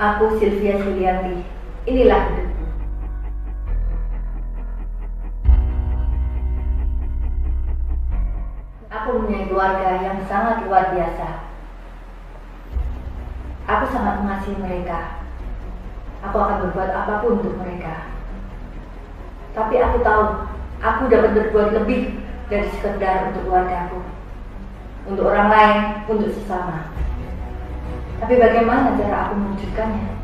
Aku Sylvia Sulianti. Inilah hidupku. Aku punya keluarga yang sangat luar biasa. Aku sangat mengasihi mereka. Aku akan berbuat apapun untuk mereka. Tapi aku tahu, aku dapat berbuat lebih dari sekedar untuk keluargaku, untuk orang lain, untuk sesama. Tapi bagaimana cara aku mewujudkannya?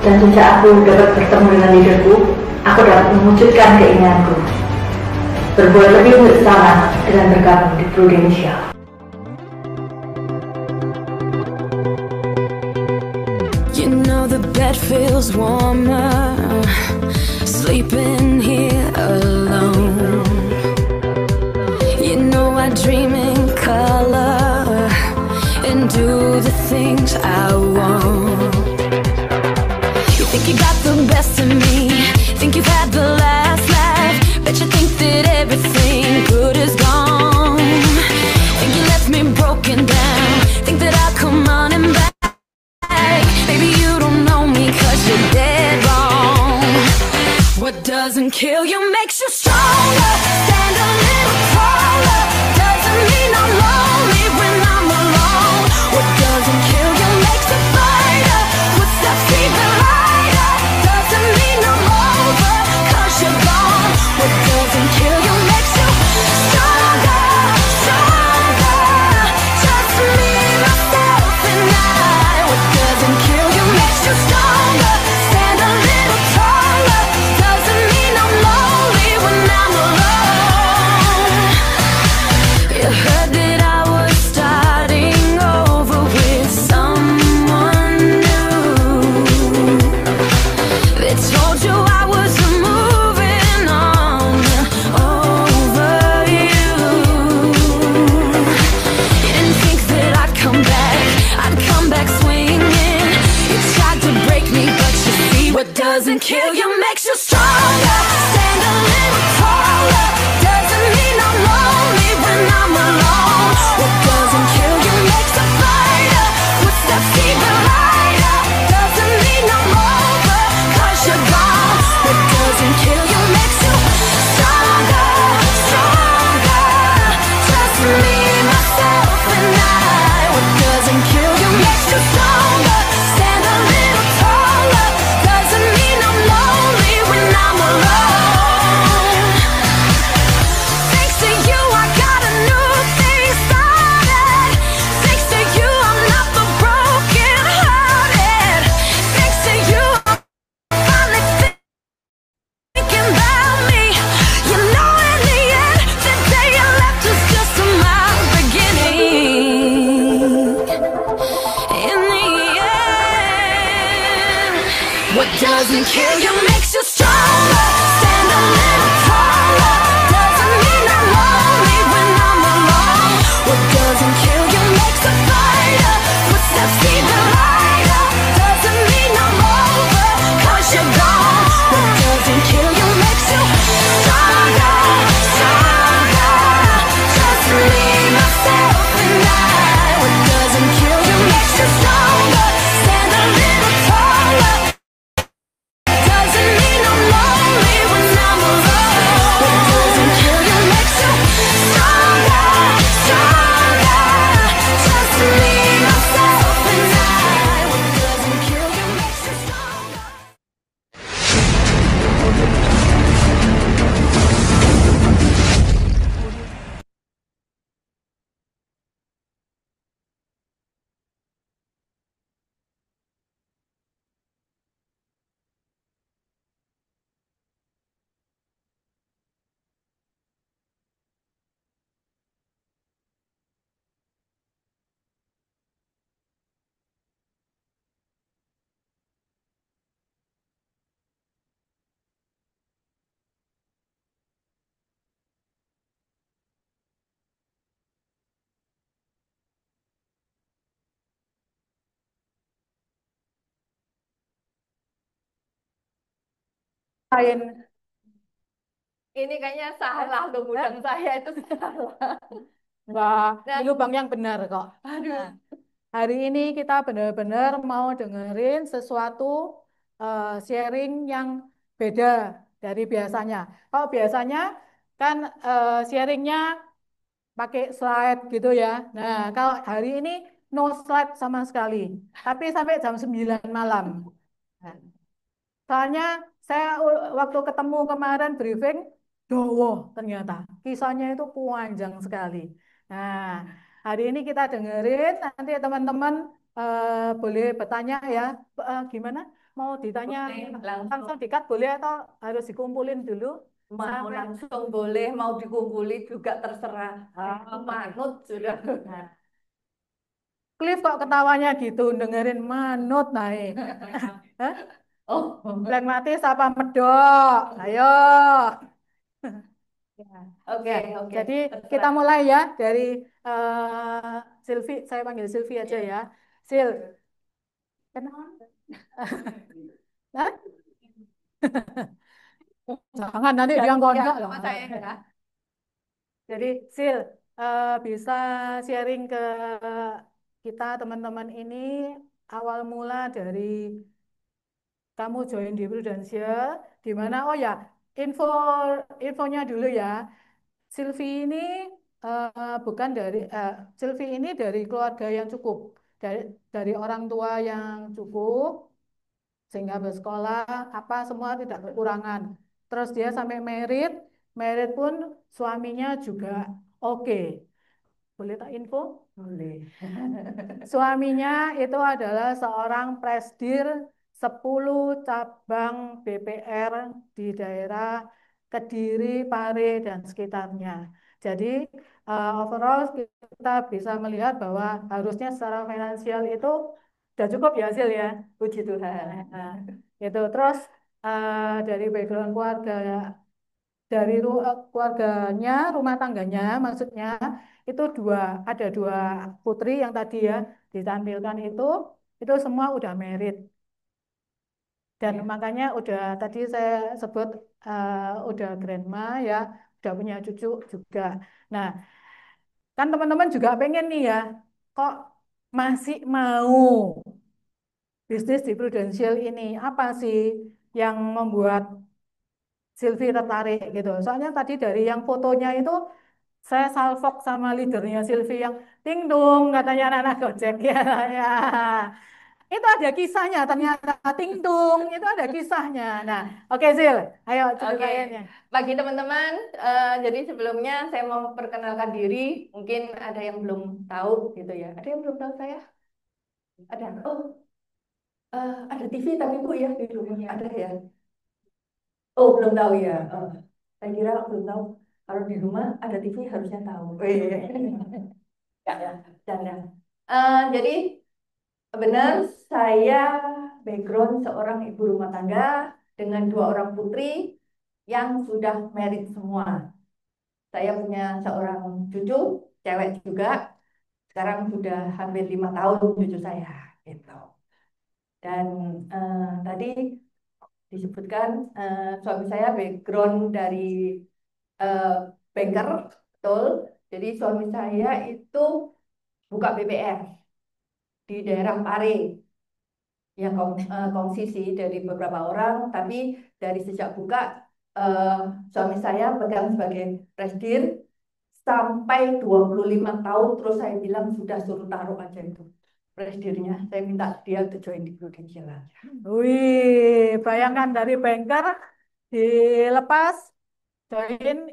Dan sejak aku dapat bertemu dengan leaderku, aku dapat mewujudkan keinginanku. Berbuat lebih untuk sesama dengan bergabung di Prudential. You know the bed feels warmer, sleeping here alone. You know I dream in color and do the things I want. Think you got the best of me, think you've had the last laugh, bet you think that everything good is gone. Think you left me broken down, think that I'll come running back. Maybe you don't know me 'cause you're dead wrong. What doesn't kill you makes you stronger. Stand a little taller. Doesn't mean I'm lonely when I'm alone. What doesn't kill you makes a fighter. Footsteps even lighter. Doesn't mean I'm over 'cause you're gone. What doesn't kill you makes you stronger, stronger. Just me, myself, and I. What doesn't kill you makes you stronger. Stand a little taller. Doesn't mean I'm lonely when I'm alone. You heard that I was starting over with someone new. They told you I was moving on over you. You didn't think that I'd come back swinging. You tried to break me, but you see what doesn't kill you makes you stronger. Stand a little taller. Doesn't mean I'm lonely when I'm alone. What doesn't kill you makes a fighter. Footsteps even lighter. Doesn't mean I'm over 'cause you're gone. What doesn't kill you makes you stronger, stronger. Just me, myself, and I. What doesn't kill you makes you stronger. Stand a little taller. Doesn't mean I'm lonely when I'm alone. Thanks to you, I got a new thing started. Thanks to you, I'm not the broken hearted. Thanks to you, I'm finally thinking about me. You know, in the end, the day you left was just my beginning. In the end, what doesn't kill you makes you stronger. Stand a little taller. Doesn't mean I'm lonely when I'm alone. What doesn't kill you makes a fighter. Footsteps even lighter. Doesn't mean I'm over 'cause you're gone. What doesn't kill you makes you stronger, stronger. Just me, myself, and I. What doesn't kill you makes you stronger. Stand a little taller. lain. Ini kayaknya salah loh, Eh, gudang saya itu salah. Enggak, di Nah, lubang yang benar kok. Nah, aduh. hari ini kita benar-benar mau dengerin sesuatu sharing yang beda dari biasanya. Kalau biasanya kan sharingnya pakai slide gitu ya. Nah, kalau hari ini no slide sama sekali, tapi sampai jam 9 malam. Nah, soalnya saya waktu ketemu kemarin briefing, dowo ternyata kisahnya itu panjang sekali. Nah, hari ini kita dengerin, nanti teman-teman boleh bertanya ya. Gimana? Mau ditanya Boleh langsung. langsung dikat boleh atau harus dikumpulin dulu Mau sampai langsung boleh, mau dikumpuli juga terserah. Aku oke. manut sudah. Nah, Cliff kok ketawanya gitu, dengerin manut naik. Hah? Oh, Pragmatis apa medok? Ayo. Ya, oke, ya. oke, Jadi kita terserah. mulai ya dari Silvi, saya panggil Silvi aja ya. Sil, kenapa? Hah? Jangan nanti Ya, dia ya, ngontok loh. sama saya ya. Jadi Sil, bisa sharing ke kita teman-teman ini awal mula dari kamu join di Prudential, di mana? Oh ya, info infonya dulu ya. Silvi ini bukan dari Silvi ini dari keluarga yang cukup, dari orang tua yang cukup sehingga bersekolah apa semua tidak kekurangan. Terus dia sampai merit, merit pun suaminya juga oke. Boleh tak info? Boleh. Suaminya itu adalah seorang presidir 10 cabang BPR di daerah Kediri, Pare, dan sekitarnya. Jadi overall kita bisa melihat bahwa harusnya secara finansial itu sudah cukup ya hasil ya. Puji Tuhan. Nah, itu terus dari background keluarga dari keluarganya, rumah tangganya, maksudnya itu ada dua putri yang tadi ya ditampilkan itu semua udah merit dan Ya. makanya udah tadi saya sebut udah grandma ya, udah punya cucu juga. Nah, kan teman-teman juga pengen nih ya, kok masih mau bisnis di Prudential ini? Apa sih yang membuat Silvi tertarik gitu? Soalnya tadi dari yang fotonya itu saya salfok sama leadernya Silvi yang ting dong katanya anak-anak Gojek ya, ya. Itu ada kisahnya ternyata ting dong itu ada kisahnya. Nah, oke Sil, ayo Oke, ceritain ya. bagi teman-teman, jadi sebelumnya saya mau memperkenalkan diri. Mungkin ada yang belum tahu gitu ya. Ada yang belum tahu saya? Ada. Oh, ada TV tapi Bu ya di rumahnya ada ya. Oh, belum tahu ya. Saya kira belum tahu. Kalau di rumah ada TV harusnya tahu. Ya, ya, canda. Jadi benar saya background seorang ibu rumah tangga dengan dua orang putri yang sudah married semua. Saya punya seorang cucu, cewek juga. Sekarang sudah hampir 5 tahun cucu saya, gitu. Dan tadi disebutkan suami saya background dari eh, banker, betul. Jadi suami saya itu buka BPR di daerah Pare, yang kongsi sih dari beberapa orang, tapi dari sejak buka eh, suami saya pegang sebagai presidir sampai 25 tahun, terus saya bilang sudah suruh taruh aja itu presidirnya. Saya minta dia untuk join di Prudential aja. Wih, bayangkan dari banker dilepas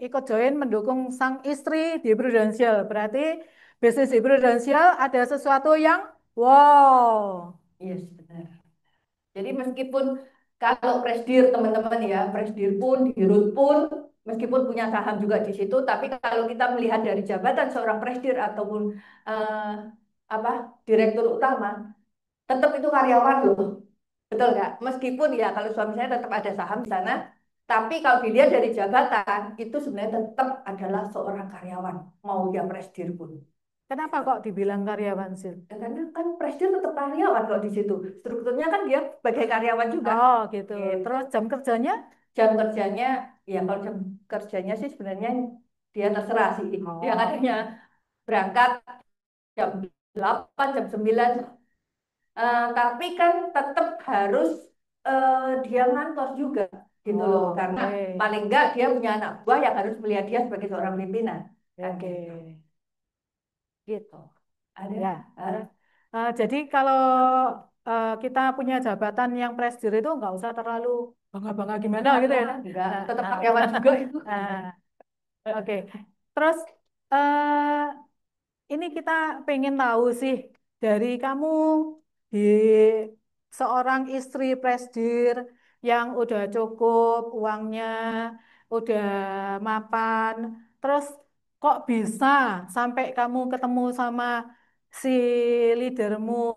ikut join mendukung sang istri di Prudential. Berarti bisnis di Prudential ada sesuatu yang wow. Yes, benar. Jadi meskipun kalau presidir teman-teman ya, presidir pun, dirut pun, meskipun punya saham juga di situ, tapi kalau kita melihat dari jabatan seorang presidir ataupun eh, apa direktur utama, tetap itu karyawan loh, betul nggak? Meskipun ya kalau suami saya tetap ada saham di sana, tapi kalau dilihat dari jabatan itu sebenarnya tetap adalah seorang karyawan, mau dia presidir pun. Kenapa kok dibilang karyawan sih? Ya, karena kan presiden tetap karyawan kok di situ. Strukturnya kan dia sebagai karyawan juga. Oh gitu. Gitu. Terus jam kerjanya? jam kerjanya, ya kalau jam kerjanya sih sebenarnya dia terserah sih. Dia Oh, katanya berangkat jam 8 jam 9. Tapi kan tetap harus dia ngantor juga gitu loh. Karena oke. paling enggak dia punya anak buah yang harus melihat dia sebagai seorang pimpinan. Kan Oke. gitu. Gitu. Ada, Ya. ada. Jadi kalau kita punya jabatan yang presidir itu nggak usah terlalu bangga-bangga gimana gitu ya. Enggak, Nah, tetap nah, karyawan juga itu. nah, oke. Terus eh, ini kita pengen tahu sih dari kamu di seorang istri presidir yang udah cukup uangnya, udah mapan, terus kok bisa sampai kamu ketemu sama si leadermu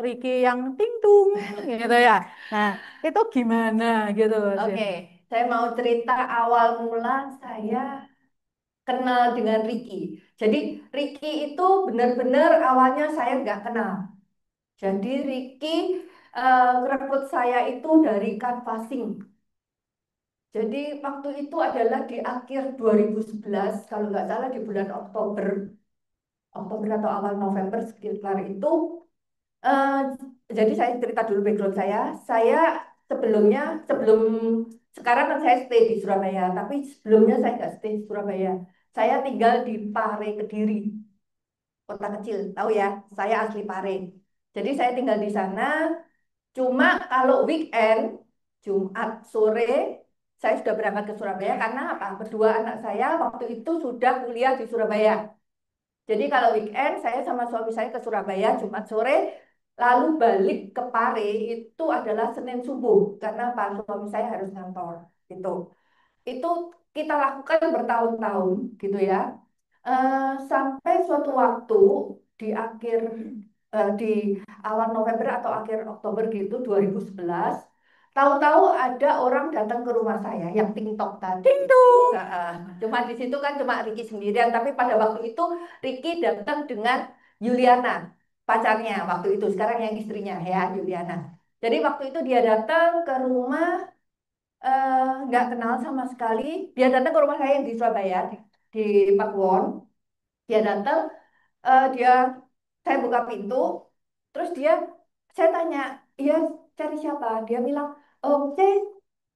Ricky yang tingtung gitu ya. Nah, itu gimana gitu, Sil? Oke, saya mau cerita awal mula saya kenal dengan Ricky. Jadi Ricky itu benar-benar awalnya saya nggak kenal. Jadi Ricky rekrut saya itu dari canvassing. Jadi waktu itu adalah di akhir 2011, kalau nggak salah di bulan Oktober, Oktober atau awal November sekitar itu. Eh, jadi saya cerita dulu background saya. Saya sebelumnya, sebelum sekarang kan saya stay di Surabaya, tapi sebelumnya saya nggak stay di Surabaya. Saya tinggal di Pare, Kediri, kota kecil. Tahu ya, saya asli Pare. Jadi saya tinggal di sana. Cuma kalau weekend, Jumat sore, saya sudah berangkat ke Surabaya karena apa? Kedua anak saya waktu itu sudah kuliah di Surabaya. Jadi kalau weekend saya sama suami saya ke Surabaya Jumat sore, lalu balik ke Pare itu adalah Senin subuh karena Pak suami saya harus ngantor gitu. Itu kita lakukan bertahun-tahun gitu ya. Sampai suatu waktu di akhir di awal November atau akhir Oktober gitu 2011, tahu-tahu ada orang datang ke rumah saya yang TikTok tadi. Cuma di situ kan cuma Ricky sendirian, tapi pada waktu itu Ricky datang dengan Juliana, pacarnya waktu itu, sekarang yang istrinya ya Juliana. Jadi waktu itu dia datang ke rumah, nggak kenal sama sekali. Dia datang ke rumah saya yang di Surabaya, di Pakuwon. Dia datang, dia saya buka pintu, terus saya tanya, iya cari siapa? Dia bilang, oh C,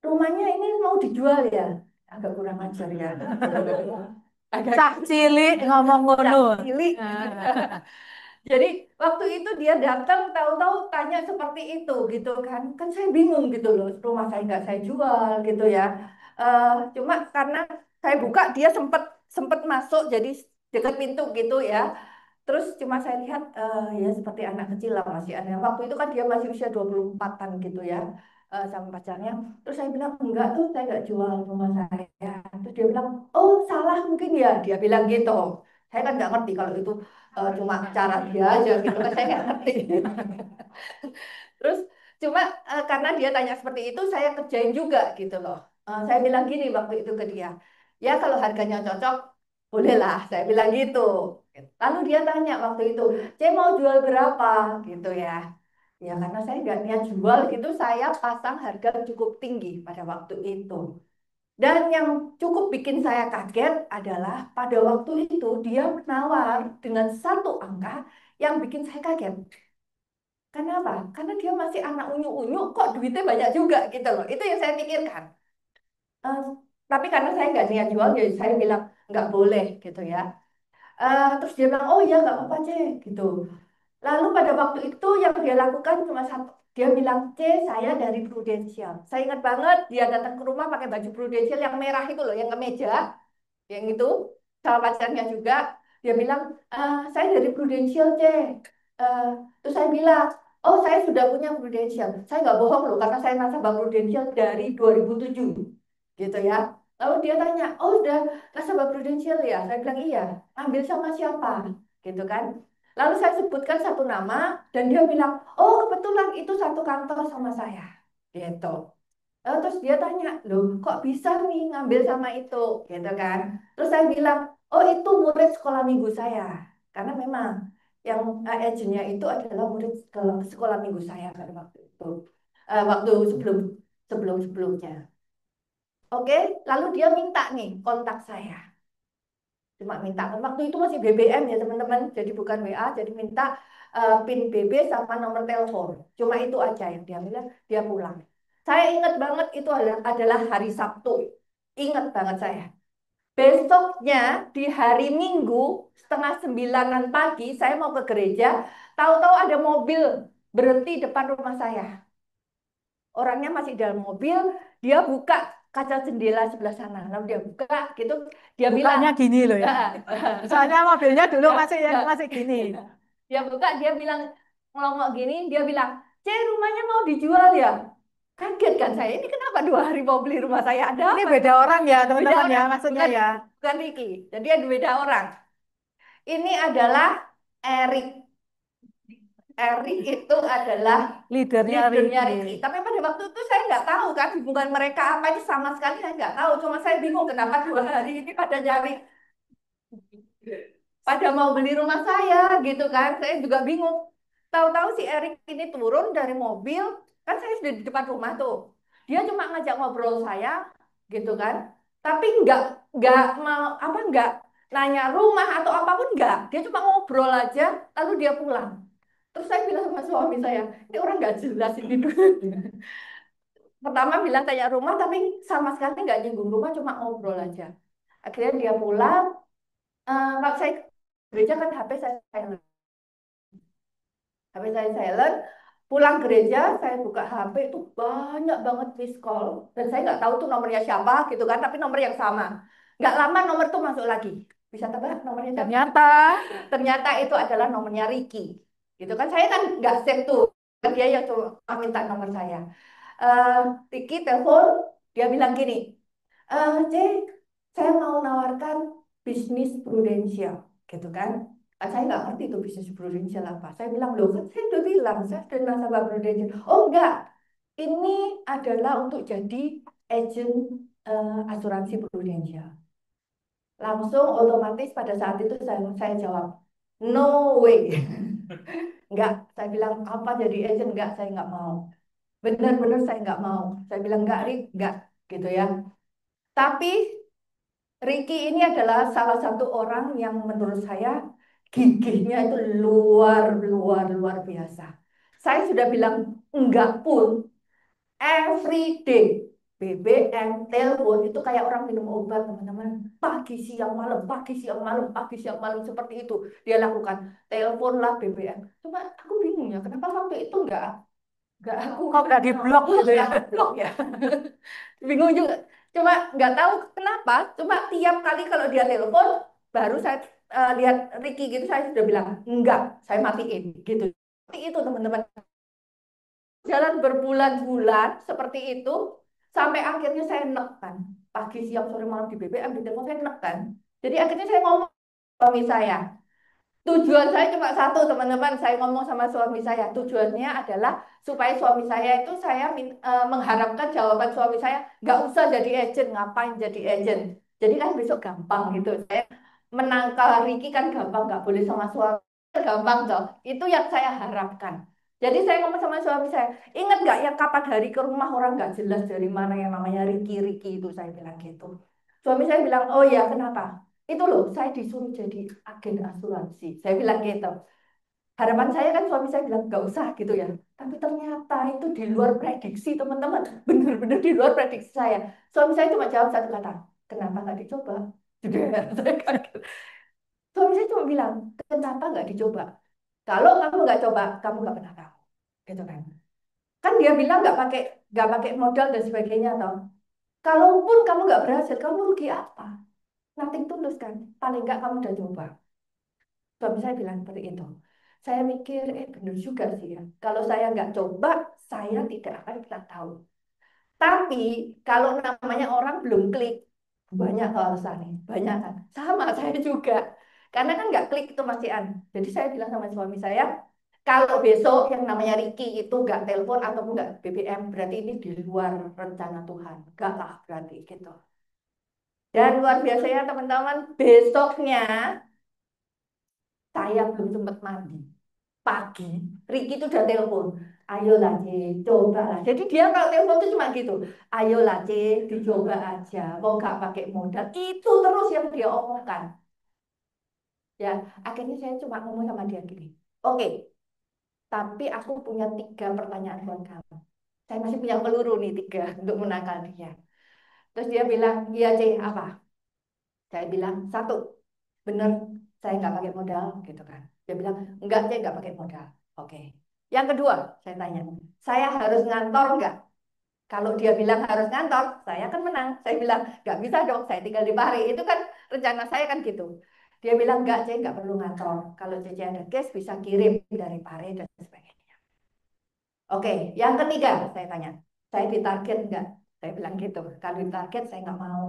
rumahnya ini mau dijual ya? Agak kurang ajar ya. Agak Cah cilik ngomong ngono. cilik. Nah, Jadi waktu itu dia datang tahu-tahu tanya seperti itu gitu kan. Kan saya bingung gitu loh. Rumah saya nggak saya jual gitu ya. Cuma karena saya buka dia sempat sempat masuk jadi dekat pintu gitu ya. Terus cuma saya lihat ya seperti anak kecil lah masih aneh. Waktu itu kan dia masih usia 24-an gitu ya sama pacarnya. Terus saya bilang enggak tuh saya nggak jual rumah saya. Terus dia bilang oh salah mungkin ya. Dia bilang gitu. Saya kan nggak ngerti kalau itu cuma cara dia aja gitu kan saya nggak ngerti. Terus cuma karena dia tanya seperti itu saya kerjain juga gitu loh. Saya bilang gini waktu itu ke dia. Ya kalau harganya cocok bolehlah saya bilang gitu. Lalu dia tanya waktu itu, "C mau jual berapa?" gitu ya. Ya karena saya nggak niat jual gitu, saya pasang harga cukup tinggi pada waktu itu. Dan yang cukup bikin saya kaget adalah pada waktu itu dia menawar dengan satu angka yang bikin saya kaget. Kenapa? Karena dia masih anak unyu-unyu, kok duitnya banyak juga gitu loh. Itu yang saya pikirkan. Eh, tapi karena saya nggak niat jual, jadi saya bilang nggak boleh gitu ya. Terus dia bilang, oh ya nggak apa-apa C gitu. Lalu pada waktu itu yang dia lakukan cuma satu. Dia bilang, C, saya dari Prudential. Saya ingat banget dia datang ke rumah pakai baju Prudential yang merah itu loh, yang kemeja, yang itu. Sama pacarnya juga. Dia bilang, saya dari Prudential, C. Eh, Terus saya bilang, oh saya sudah punya Prudential. Saya nggak bohong loh, karena saya nasabah Prudential dari 2007. Gitu ya. Lalu dia tanya, oh sudah nasabah Prudential ya? Saya bilang, iya. Ambil sama siapa? Gitu kan. Lalu saya sebutkan satu nama dan dia bilang, oh kebetulan itu satu kantor sama saya. Gitu. Terus dia tanya, loh kok bisa nih ngambil sama itu? Gitu kan. Terus saya bilang, oh itu murid sekolah minggu saya. Karena memang yang agennya itu adalah murid sekolah minggu saya pada waktu itu. Waktu sebelum sebelumnya. Oke, lalu dia minta nih kontak saya. Cuma minta, waktu itu masih BBM ya teman-teman, jadi bukan WA, jadi minta PIN BB sama nomor telepon. Cuma itu aja yang dia bilang, dia pulang. Saya ingat banget itu adalah hari Sabtu. Ingat banget saya. Besoknya di hari Minggu setengah sembilanan pagi saya mau ke gereja, tahu-tahu ada mobil berhenti depan rumah saya. Orangnya masih dalam mobil, dia buka kaca jendela sebelah sana. Lalu dia buka gitu, dia bilang, Bukanya gini loh ya. Soalnya mobilnya dulu masih ya, masih gini. dia buka, dia bilang ngelongok gini, dia bilang, C rumahnya mau dijual ya? Kaget kan saya, ini kenapa 2 hari mau beli rumah saya? Ada Ini apa? beda orang ya Beda teman-teman ya orang, maksudnya bukan ya. bukan Ricky. Jadi ada beda orang. Ini adalah Erik. Erik itu adalah Leadernya leadernya Ricky. Ricky. Tapi pada waktu itu saya nggak tahu kan hubungan mereka apa ini sama sekali saya nggak tahu. Cuma saya bingung kenapa 2 hari ini pada nyari, pada mau beli rumah saya gitu kan. Saya juga bingung. Tahu-tahu si Erik ini turun dari mobil, kan saya sudah di depan rumah tuh. Dia cuma ngajak ngobrol saya gitu kan. Tapi nggak mau apa nggak nanya rumah atau apapun nggak. Dia cuma ngobrol aja lalu dia pulang. Terus saya bilang sama suami saya, ini orang nggak jelas ini. Pertama bilang tanya rumah, tapi sama sekali nggak nyinggung rumah, cuma ngobrol aja. Akhirnya dia pulang. Kalau saya gereja kan HP saya silent. HP saya silent. Pulang gereja, saya buka HP itu banyak banget miss call. Dan saya nggak tahu tuh nomornya siapa gitu kan, tapi nomor yang sama. Nggak lama nomor tuh masuk lagi. Bisa tebak nomornya siapa? Ternyata Ternyata itu adalah nomornya Ricky. Gitu kan, saya kan nggak save tuh. Dia yang cuma minta nomor saya. Eh, Ricky telepon, dia bilang gini, C, saya mau nawarkan bisnis prudensial, gitu kan. Saya nggak ngerti itu bisnis prudensial apa. Saya bilang, loh kan saya udah bilang, saya sudah nasabah prudensial. Oh enggak, ini adalah untuk jadi agent asuransi prudensial. Langsung otomatis pada saat itu saya jawab, no way. Enggak, saya bilang apa jadi agent, enggak, saya nggak mau. Benar-benar saya nggak mau. Saya bilang enggak, Rik, enggak, gitu ya. Tapi Ricky ini adalah salah satu orang yang menurut saya gigihnya itu luar biasa. Saya sudah bilang enggak pun every day. BBM, telepon itu kayak orang minum obat teman-teman. Pagi, siang, malam, pagi, siang, malam, pagi, siang, malam seperti itu dia lakukan. Telepon lah BBM. Cuma aku bingung ya, kenapa waktu itu enggak aku kok nggak di blok gitu ya. blok ya. Bingung juga. Cuma nggak tahu kenapa. Cuma tiap kali kalau dia telepon, baru saya lihat Ricky gitu, saya sudah bilang enggak, saya matiin gitu. Seperti itu teman-teman. Jalan berbulan-bulan seperti itu, sampai akhirnya saya nekan. Pagi, siang, sore, malam di BBM, di telepon saya nekan. Jadi akhirnya saya ngomong ke suami saya. Tujuan saya cuma satu, teman-teman. Saya ngomong sama suami saya. Tujuannya adalah supaya suami saya itu mengharapkan jawaban suami saya, nggak usah jadi agent, ngapain jadi agent. Jadi kan besok gampang gitu. Saya menangkal Ricky kan gampang, nggak boleh sama suami. Gampang toh. Itu yang saya harapkan. Jadi saya ngomong sama suami saya, ingat nggak yang kapan hari ke rumah orang nggak jelas dari mana yang namanya Ricky itu, saya bilang gitu. Suami saya bilang, oh ya kenapa? Itu loh, saya disuruh jadi agen asuransi. Saya bilang gitu. Harapan saya kan suami saya bilang, nggak usah gitu ya. Tapi ternyata itu di luar prediksi teman-teman. Benar-benar di luar prediksi saya. Suami saya cuma jawab satu kata, kenapa nggak dicoba? Sudah, saya kaget. Suami saya cuma bilang, kenapa nggak dicoba? Kalau kamu nggak coba, kamu nggak pernah tahu. Gitu kan. Kan dia bilang nggak pakai modal dan sebagainya toh. Kalaupun kamu nggak berhasil, kamu rugi apa? Nothing tulus kan. Paling nggak kamu udah coba. Suami saya bilang seperti itu. Saya mikir, benar juga sih ya. Kalau saya nggak coba, saya tidak akan pernah tahu. Tapi kalau namanya orang belum klik, banyak alasannya, banyak kan. Sama saya juga. Karena kan nggak klik itu Mas Ian. Jadi saya bilang sama suami saya, kalau besok yang namanya Ricky itu nggak telepon ataupun nggak BBM, berarti ini di luar rencana Tuhan. Nggak lah berarti gitu. Dan luar biasanya teman-teman, besoknya saya belum sempat mandi. pagi, Ricky itu udah telepon. Ayolah C, coba lah. Jadi dia kalau telepon itu cuma gitu. Ayolah C, dicoba aja. Kok nggak pakai modal. Itu terus yang dia omongkan. Ya, akhirnya saya cuma ngomong sama dia gini. Oke, tapi aku punya 3 pertanyaan buat kamu. Saya masih punya peluru nih 3 untuk menangkal dia. Terus dia bilang, iya C, apa? Saya bilang, satu, bener saya nggak pakai modal gitu kan. Dia bilang, enggak C, nggak pakai modal. Oke. Yang kedua, saya tanya, saya harus ngantor nggak? Kalau dia bilang harus ngantor, saya kan menang. Saya bilang, nggak bisa dong, saya tinggal di Pare. Itu kan rencana saya kan gitu. Dia bilang, enggak C, nggak perlu ngantor. Kalau C ada case, bisa kirim dari Pare dan sebagainya. Oke, yang ketiga saya tanya, saya ditarget enggak? Saya bilang gitu. Kalau ditarget saya nggak mau.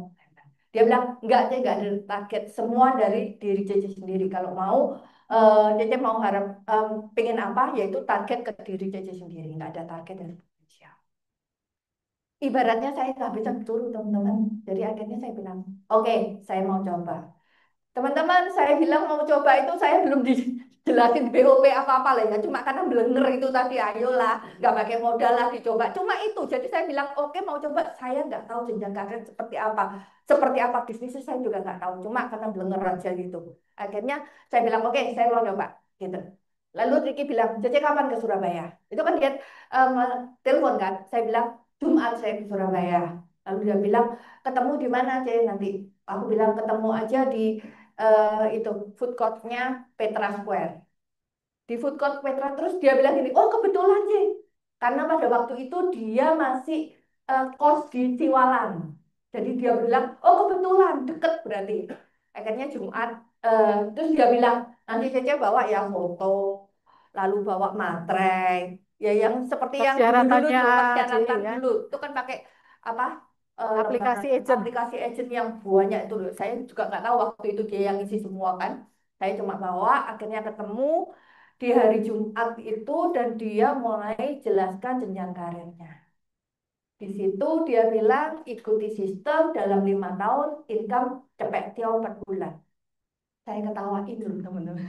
Dia bilang enggak, Cece nggak ada target. Semua dari diri Cece sendiri. Kalau mau, Cece mau harap pengen apa, yaitu target ke diri Cece sendiri. Nggak ada target dari manusia. Ibaratnya saya nggak bisa turun teman-teman. Jadi akhirnya saya bilang, oke, saya mau coba. Teman-teman, saya bilang mau coba itu saya belum dijelasin BOP apa-apa lah ya. Cuma karena blenger itu tadi, ayolah, nggak pakai modal lah dicoba. Cuma itu, jadi saya bilang oke mau coba. Saya nggak tahu jenjang karir seperti apa bisnisnya saya juga nggak tahu. Cuma karena blenger aja gitu. Akhirnya saya bilang oke, saya mau coba gitu. Lalu Ricky bilang, Cece kapan ke Surabaya? Itu kan dia em, telepon kan. Saya bilang Jumat saya ke Surabaya. Lalu dia bilang ketemu di mana Cece nanti? Aku bilang ketemu aja di itu food courtnya Petra Square. Di food court Petra terus dia bilang gini, oh kebetulan sih, karena pada waktu itu dia masih kos di Siwalan. Jadi dia bilang, oh kebetulan deket berarti. Akhirnya Jumat, terus dia bilang nanti Cece bawa ya foto, lalu bawa materai, ya yang seperti yang dulu-dulu Persyaratannya tuh C persyaratan ya, dulu, itu kan pakai apa? aplikasi agent. Aplikasi agent yang banyak itu loh. Saya juga nggak tahu waktu itu dia yang isi semua kan. Saya cuma bawa, akhirnya ketemu di hari Jumat itu dan dia mulai jelaskan jenjang karirnya. Di situ dia bilang ikuti sistem dalam 5 tahun income cepet tiap 4 bulan. Saya ketawain dulu teman-teman.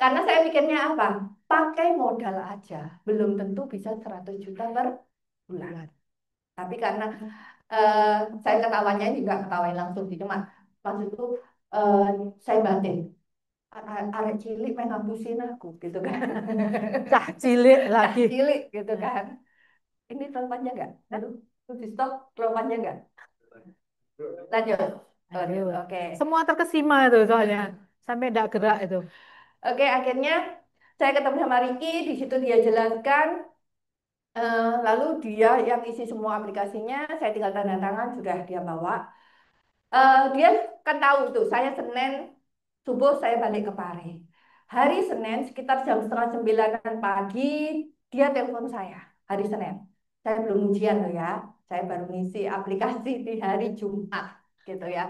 Karena saya pikirnya apa? Pakai modal aja, belum tentu bisa 100 juta per bulan. Tapi karena eh, saya ketawanya ini nggak ketawain langsung sih, cuma maksudku eh, saya batin. Arek cilik pengen ngapusin aku gitu kan. Cah cilik Cah lagi. cilik gitu Nah, kan. Ini terlalu panjang nggak? Aduh, di stop terlalu panjang nggak? Lanjut. Lanjut. aduh. Oke. Semua terkesima itu soalnya. Sampai tidak gerak itu. Oke, akhirnya saya ketemu sama Ricky, di situ dia jelaskan, lalu dia yang isi semua aplikasinya, saya tinggal tanda tangan, sudah dia bawa. Dia kan tahu tuh, saya Senin subuh saya balik ke Pare. Hari Senin sekitar jam setengah 9 pagi, dia telepon saya, hari Senin. Saya belum ujian loh ya, saya baru ngisi aplikasi di hari Jumat gitu ya.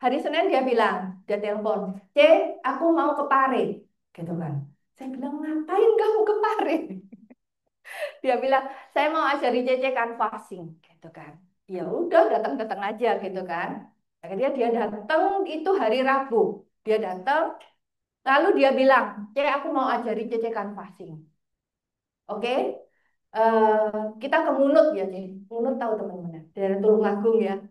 Hari Senin dia bilang, dia telepon, C, aku mau ke Pare, gitu kan. Saya bilang, ngapain kamu ke Pare? Dia bilang, saya mau ajari Cece canvassing, gitu kan. Ya udah, datang-datang aja, gitu kan. Akhirnya dia datang itu hari Rabu. Dia datang, lalu dia bilang, Cece, aku mau ajari Cece canvassing. Oke, kita ke Munut ya, Cece. Munut tahu teman-teman, ya? Daerah Tulungagung ya.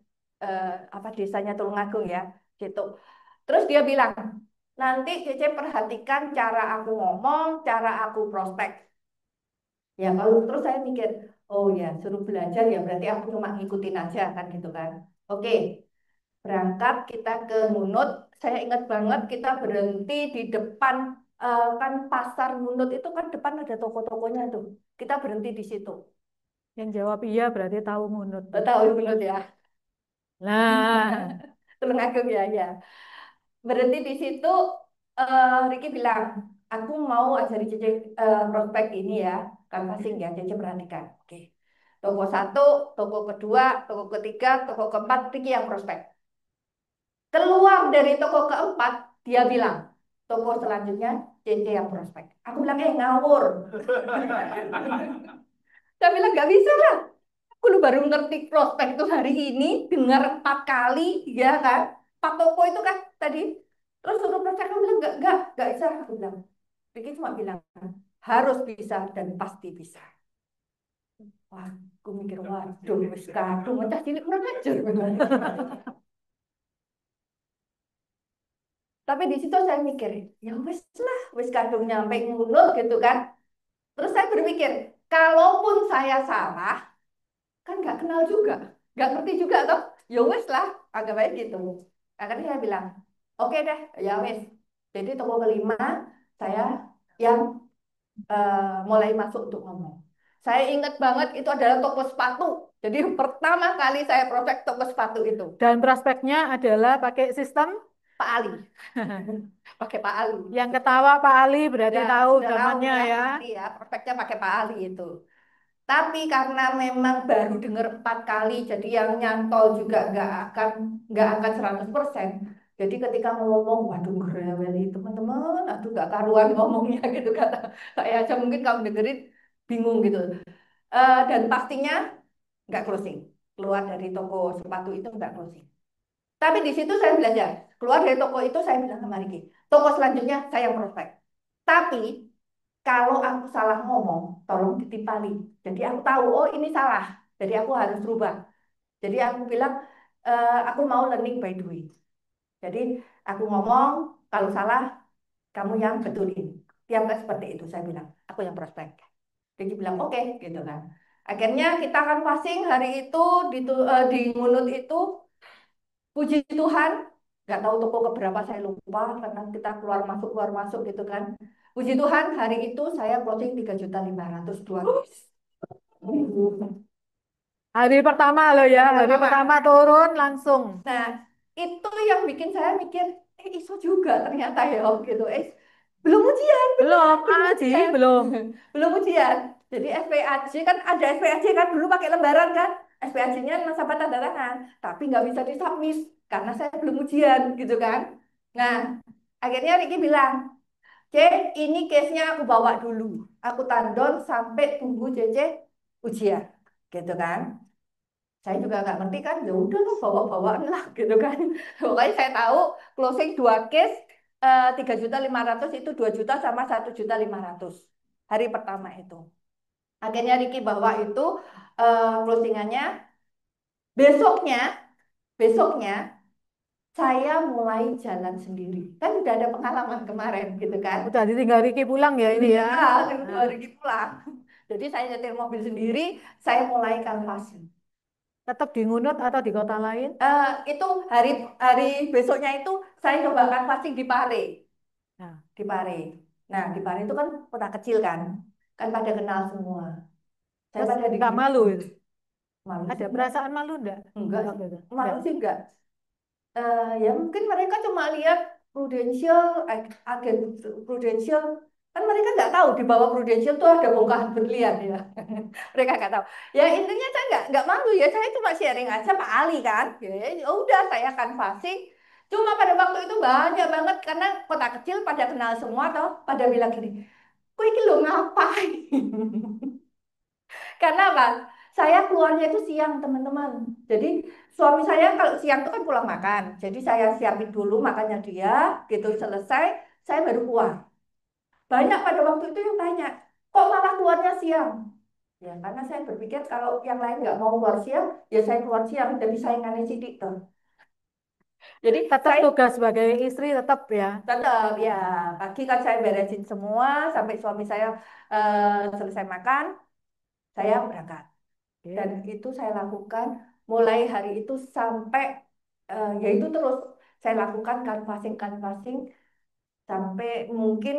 Apa desanya Tulungagung ya, gitu. Terus dia bilang, nanti Cece perhatikan cara aku ngomong, cara aku prospek. Ya kalau terus saya mikir, oh ya suruh belajar ya berarti aku cuma ngikutin aja kan gitu kan. Oke, berangkat kita ke Munut. Saya ingat banget kita berhenti di depan kan pasar Munut itu kan depan ada toko-tokonya tuh. Kita berhenti di situ. Yang jawab iya berarti tahu munut. Tahu Munut ya? Nah, Tulungagung ya, ya. Berhenti di situ, Ricky bilang, aku mau ajari Cece prospek ini ya, canvassing ya, Cece perhatikan. Oke. Toko satu, toko kedua, toko ketiga, toko keempat, Ricky yang prospek. Keluar dari toko keempat, dia bilang, toko selanjutnya Cece yang prospek. Aku bilang, ngawur. Saya bilang, nggak bisa lah. Aku lu baru ngerti prospek itu hari ini, dengar 4 kali, ya kan? 4 toko itu kan tadi. Terus suruh prospek, aku bilang, nggak bisa. Aku bilang. Ricky cuma bilang harus bisa dan pasti bisa. Wah, aku mikir, waduh, wis kadung, cah cilik kurang ajar. Tapi di situ saya mikir, ya wis lah, wis kadung nyampe ngono gitu kan. Terus saya berpikir, kalaupun saya salah, kan nggak kenal juga, nggak ngerti juga toh. Ya wis lah, agak baik gitu. Akhirnya saya bilang, oke deh, ya wis. Jadi toko kelima saya yang mulai masuk untuk ngomong. Saya ingat banget itu adalah toko sepatu. Jadi pertama kali saya prospek toko sepatu itu. Dan prospeknya adalah pakai sistem Pak Ali. Pakai Pak Ali. yang ketawa Pak Ali berarti Ya, tahu sudah tahu zamannya ya, ya. pasti ya. Prospeknya pakai Pak Ali itu. Tapi karena memang baru dengar 4 kali, jadi yang nyantol juga nggak akan 100%. Jadi ketika ngomong, waduh ngereweli teman-teman, aduh nggak karuan ngomongnya gitu kata saya aja mungkin kamu dengerin bingung gitu. Dan pastinya nggak closing. Keluar dari toko sepatu itu nggak closing. Tapi di situ saya belajar. Keluar dari toko itu saya bilang sama Riki, toko selanjutnya saya yang prospek. Tapi kalau aku salah ngomong, tolong ditipali. Jadi aku tahu, oh ini salah. Jadi aku harus rubah. Jadi aku bilang, aku mau learning by doing. Jadi aku ngomong, kalau salah, kamu yang betulin. Tiap kali seperti itu saya bilang, aku yang prospek. Jadi bilang oke, gitu kan. Akhirnya kita akan passing hari itu di Ngunut itu, puji Tuhan, nggak tahu toko keberapa saya lupa karena kita keluar masuk gitu kan. Puji Tuhan hari itu saya closing 3.500.000 dua case. Hari pertama loh ya, Hari hari pertama. pertama turun langsung. Nah, itu yang bikin saya mikir, iso juga ternyata ya gitu. Belum ujian, beneran Belum, belum Aji, ujian. belum. Belum ujian. Jadi SPAJ kan ada SPAJ kan dulu pakai lembaran kan. SPAJ-nya nasabah tanda tangan, tapi nggak bisa disubmit karena saya belum ujian gitu kan. Nah, akhirnya Riki bilang, C, ini case-nya aku bawa dulu. Aku tandon sampai tunggu CC ujian. Gitu kan. Saya juga nggak ngerti kan, ya udah lah bawa-bawaan lah gitu kan. Pokoknya saya tahu closing 2 case 3.500.000 itu 2 juta sama 1.500.000 hari pertama itu. Akhirnya Riki bawa itu closingannya. Besoknya, besoknya saya mulai jalan sendiri. Kan udah ada pengalaman kemarin gitu kan. Udah ditinggal Riki pulang ya ini ya. Iya, Nah, Riki pulang. Jadi saya nyetir mobil sendiri, saya mulai canvassing. tetap di Ngunut atau di kota lain? Itu hari hari besoknya itu saya coba canvassing di Pare, Nah, di Pare. Nah, di Pare itu kan kota kecil kan pada kenal semua. Saya terus pada di nggak malu itu? malu sih Ada enggak, perasaan malu enggak sih, waktu itu? malu Enggak. sih enggak. Ya mungkin mereka cuma lihat Prudential, agen Prudential, kan mereka nggak tahu di bawah Prudential tuh ada bongkahan berlian ya. Mereka nggak tahu. Ya intinya saya nggak malu ya, saya cuma sharing aja Pak Ali kan. Ya udah saya canvassing. Cuma pada waktu itu banyak banget karena kota kecil pada kenal semua toh, pada bilang gini, kok ini lo ngapain? Karena apa? Saya keluarnya itu siang teman-teman. Jadi suami saya kalau siang itu kan pulang makan. Jadi saya siapin dulu makannya dia, gitu selesai, saya baru keluar. Banyak pada waktu itu yang tanya, kok malah keluarnya siang? Ya, karena saya berpikir kalau yang lain nggak mau keluar siang, ya saya keluar siang. Jadi saingannya sidik tuh. Jadi Tetap saya tugas sebagai istri tetap ya. tetap ya pagi kan saya beresin semua sampai suami saya selesai makan, saya berangkat. Dan Oke. itu saya lakukan mulai hari itu sampai ya itu terus saya lakukan canvassing sampai mungkin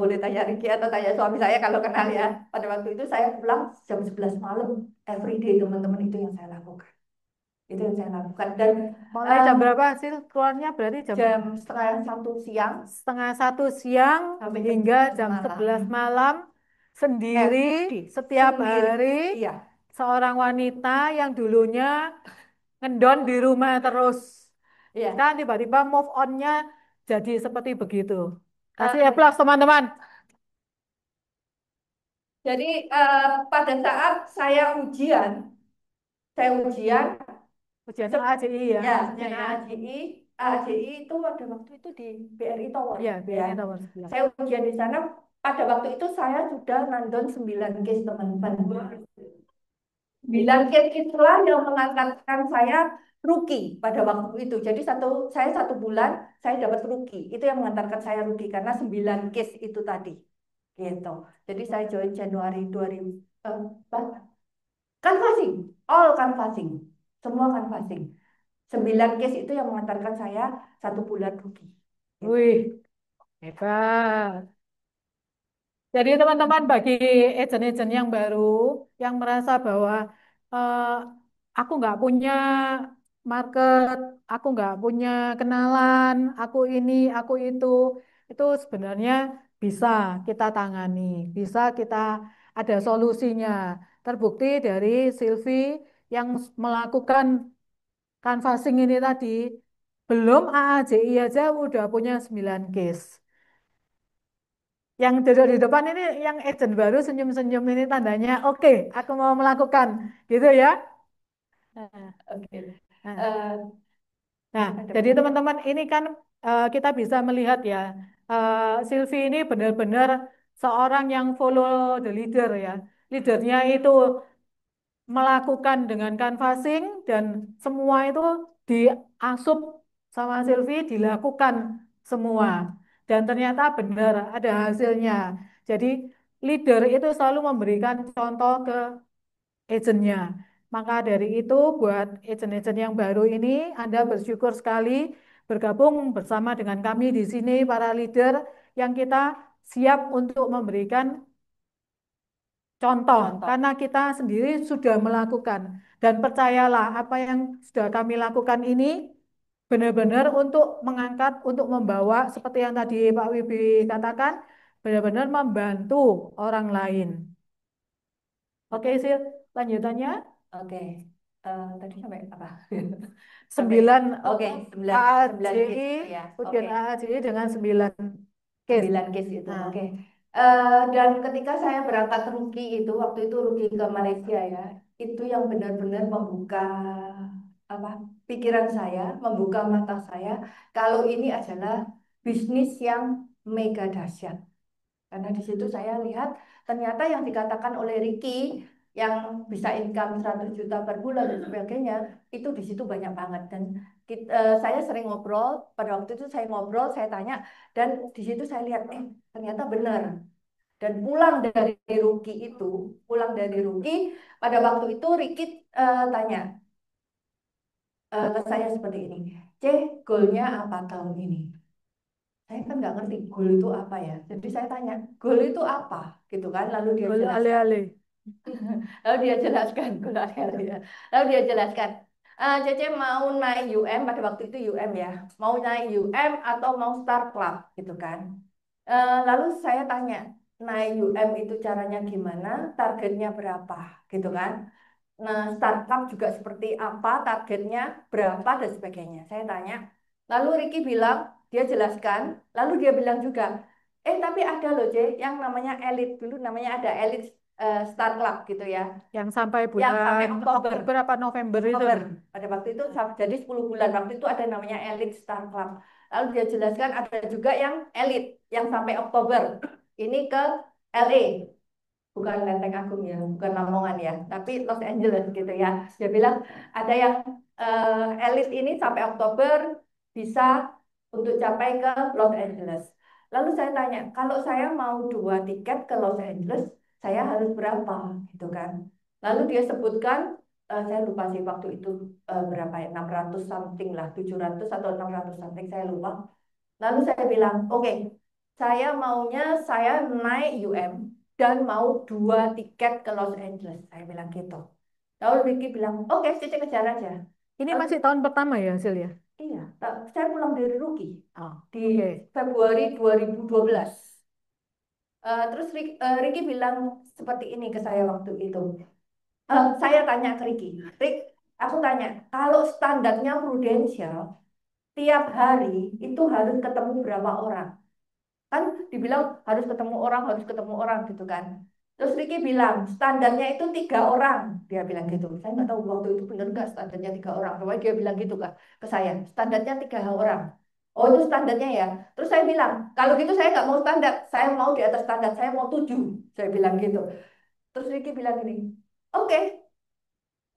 boleh tanya Riki atau tanya suami saya kalau kenal ya. Pada waktu itu saya pulang jam 11 malam every day teman-teman itu yang saya lakukan. Itu yang saya lakukan dan Mulai eh, jam berapa hasil keluarnya? Berarti jam jam setengah 1 siang 1:30 siang sampai jam hingga 11 jam malam. 11 malam sendiri FD setiap sendiri. hari Iya, seorang wanita yang dulunya ngendon di rumah terus. iya. Sekarang tiba-tiba move on-nya jadi seperti begitu. Kasih Eh, aplaus teman-teman. jadi pada saat saya ujian Ujian Se- AJI ya ya, maksudnya ujian ya. AJI. AJI itu pada waktu itu di BRI Tower Ya, ya. BRI Tower sebelah. Saya ujian di sana. Pada waktu itu saya sudah nandon 9 case teman-teman. 9 case itulah yang mengantarkan saya rookie pada waktu itu. Jadi saya 1 bulan saya dapat rookie. Itu yang mengantarkan saya rookie karena 9 case itu tadi. Gitu. Jadi saya join Januari 2000 apa? Canvassing, all canvassing, semua canvassing. 9 case itu yang mengantarkan saya 1 bulan rookie. Gitu. Wih, hebat. Jadi teman-teman bagi agent-agent yang baru yang merasa bahwa eh, aku nggak punya market, aku nggak punya kenalan, aku ini, aku itu sebenarnya bisa kita tangani, bisa kita ada solusinya. Terbukti dari Silvi yang melakukan canvassing ini tadi, belum AAJI aja udah punya 9 case. Yang duduk di depan ini yang agent baru senyum-senyum ini tandanya oke, aku mau melakukan gitu ya. Nah, Oke. nah, Eh, nah, ada jadi teman-teman ini kan kita bisa melihat ya, Silvi ini benar-benar seorang yang follow the leader ya. Leadernya itu melakukan dengan canvassing dan semua itu diasup sama Silvi dilakukan semua dan ternyata benar ada hasilnya. Jadi leader itu selalu memberikan contoh ke agentnya. Maka dari itu buat agent-agent yang baru ini Anda bersyukur sekali bergabung bersama dengan kami di sini para leader yang kita siap untuk memberikan contoh, contoh. karena kita sendiri sudah melakukan dan percayalah apa yang sudah kami lakukan ini benar-benar untuk mengangkat, untuk membawa seperti yang tadi Pak Wibi katakan, benar-benar membantu orang lain. Oke, Sil, lanjutannya Oke. Tadi sampai apa? Sampai 9 oke, 9 AJI, case ya. ujian Oke. AJI dengan 9 case. 9 case itu. Nah, Oke. Dan ketika saya berangkat rookie itu, waktu itu rookie ke Malaysia ya, itu yang benar-benar membuka apa pikiran saya, membuka mata saya, kalau ini adalah bisnis yang mega dahsyat. Karena di situ saya lihat ternyata yang dikatakan oleh Ricky yang bisa income 100 juta per bulan dan sebagainya, itu di situ banyak banget. Dan saya sering ngobrol, pada waktu itu saya ngobrol, saya tanya, dan di situ saya lihat, ternyata benar. Dan pulang dari Ruki, pada waktu itu Ricky tanya ke saya seperti ini, C, goalnya apa tahun ini? Saya kan nggak ngerti goal itu apa ya. Jadi saya tanya, goal itu apa? Gitu kan. Lalu dia gol jelaskan. ale-ale. Lalu dia jelaskan, goal apa ya. Lalu dia jelaskan, Cece mau naik UM, pada waktu itu UM ya. Mau naik UM atau mau start club gitu kan. Lalu saya tanya, naik UM itu caranya gimana? Targetnya berapa? Gitu kan. Nah, startup juga seperti apa, targetnya berapa dan sebagainya. Saya tanya. Lalu Ricky bilang, dia jelaskan. Lalu dia bilang juga, tapi ada loh C, yang namanya elit dulu, namanya ada elit startup gitu ya, Yang sampai yang sampai bulan Oktober. Oktober apa November itu. Oktober. Pada waktu itu jadi 10 bulan. Waktu itu ada namanya elit startup. Lalu dia jelaskan ada juga yang elit, yang sampai Oktober. Ini ke LA, bukan Lenteng Agung ya, bukan Lamongan ya, tapi Los Angeles gitu ya. Dia bilang ada yang elit ini sampai Oktober bisa untuk capai ke Los Angeles. Lalu saya tanya, kalau saya mau 2 tiket ke Los Angeles, saya harus berapa gitu kan? Lalu dia sebutkan, saya lupa sih waktu itu berapa ya, 600 something lah, 700 atau 600 something, saya lupa. Lalu saya bilang, oke, saya maunya saya naik UM dan mau 2 tiket ke Los Angeles. Saya bilang gitu. Lalu Ricky bilang, oke, Cici kejar aja. Ini Lalu, masih tahun pertama ya, Sil ya? iya, saya pulang dari Rookie Oh, di oke. Februari 2012. Terus Ricky bilang seperti ini ke saya waktu itu. Saya tanya ke Ricky, Rick, aku tanya, kalau standarnya Prudential, tiap hari itu harus ketemu berapa orang? Kan dibilang harus ketemu orang gitu kan. Terus Ricky bilang, standarnya itu 3 orang. Dia bilang gitu. Saya nggak tahu waktu itu benar nggak standarnya 3 orang. Pokoknya dia bilang gitu Kak, ke saya. Standarnya 3 orang. Oh itu standarnya ya. Terus saya bilang, kalau gitu saya nggak mau standar. Saya mau di atas standar. Saya mau 7. Saya bilang gitu. Terus Ricky bilang gini, oke,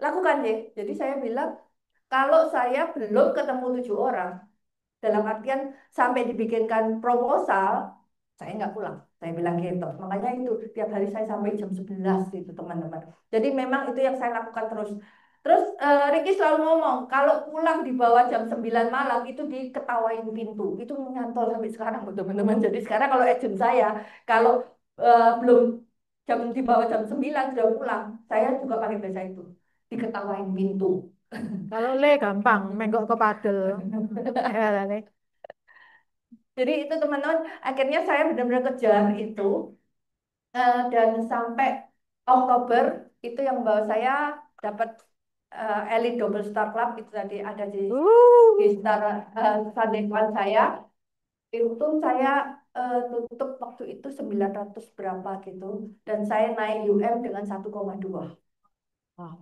lakukan deh. Jadi saya bilang, kalau saya belum ketemu 7 orang, dalam artian sampai dibikinkan proposal, saya nggak pulang. Saya bilang gitu. Makanya itu tiap hari saya sampai jam 11 itu teman-teman. Jadi memang itu yang saya lakukan terus. Terus Ricky selalu ngomong, kalau pulang di bawah jam 9 malam itu diketawain pintu. Itu nyantol sampai sekarang teman-teman. Jadi sekarang kalau agent saya, kalau belum jam di bawah jam 9 sudah pulang, saya juga pakai bahasa itu. Diketawain pintu. Kalau le gampang, menggok ke padel. Ya, Le. Jadi itu teman-teman, akhirnya saya benar-benar kejar itu. Dan sampai Oktober itu yang bawa saya dapat Elite Double Star Club itu tadi ada di Uh, Star Sadewan saya. Itu saya tutup waktu itu 900 berapa gitu, dan saya naik UM dengan 1,2. wah.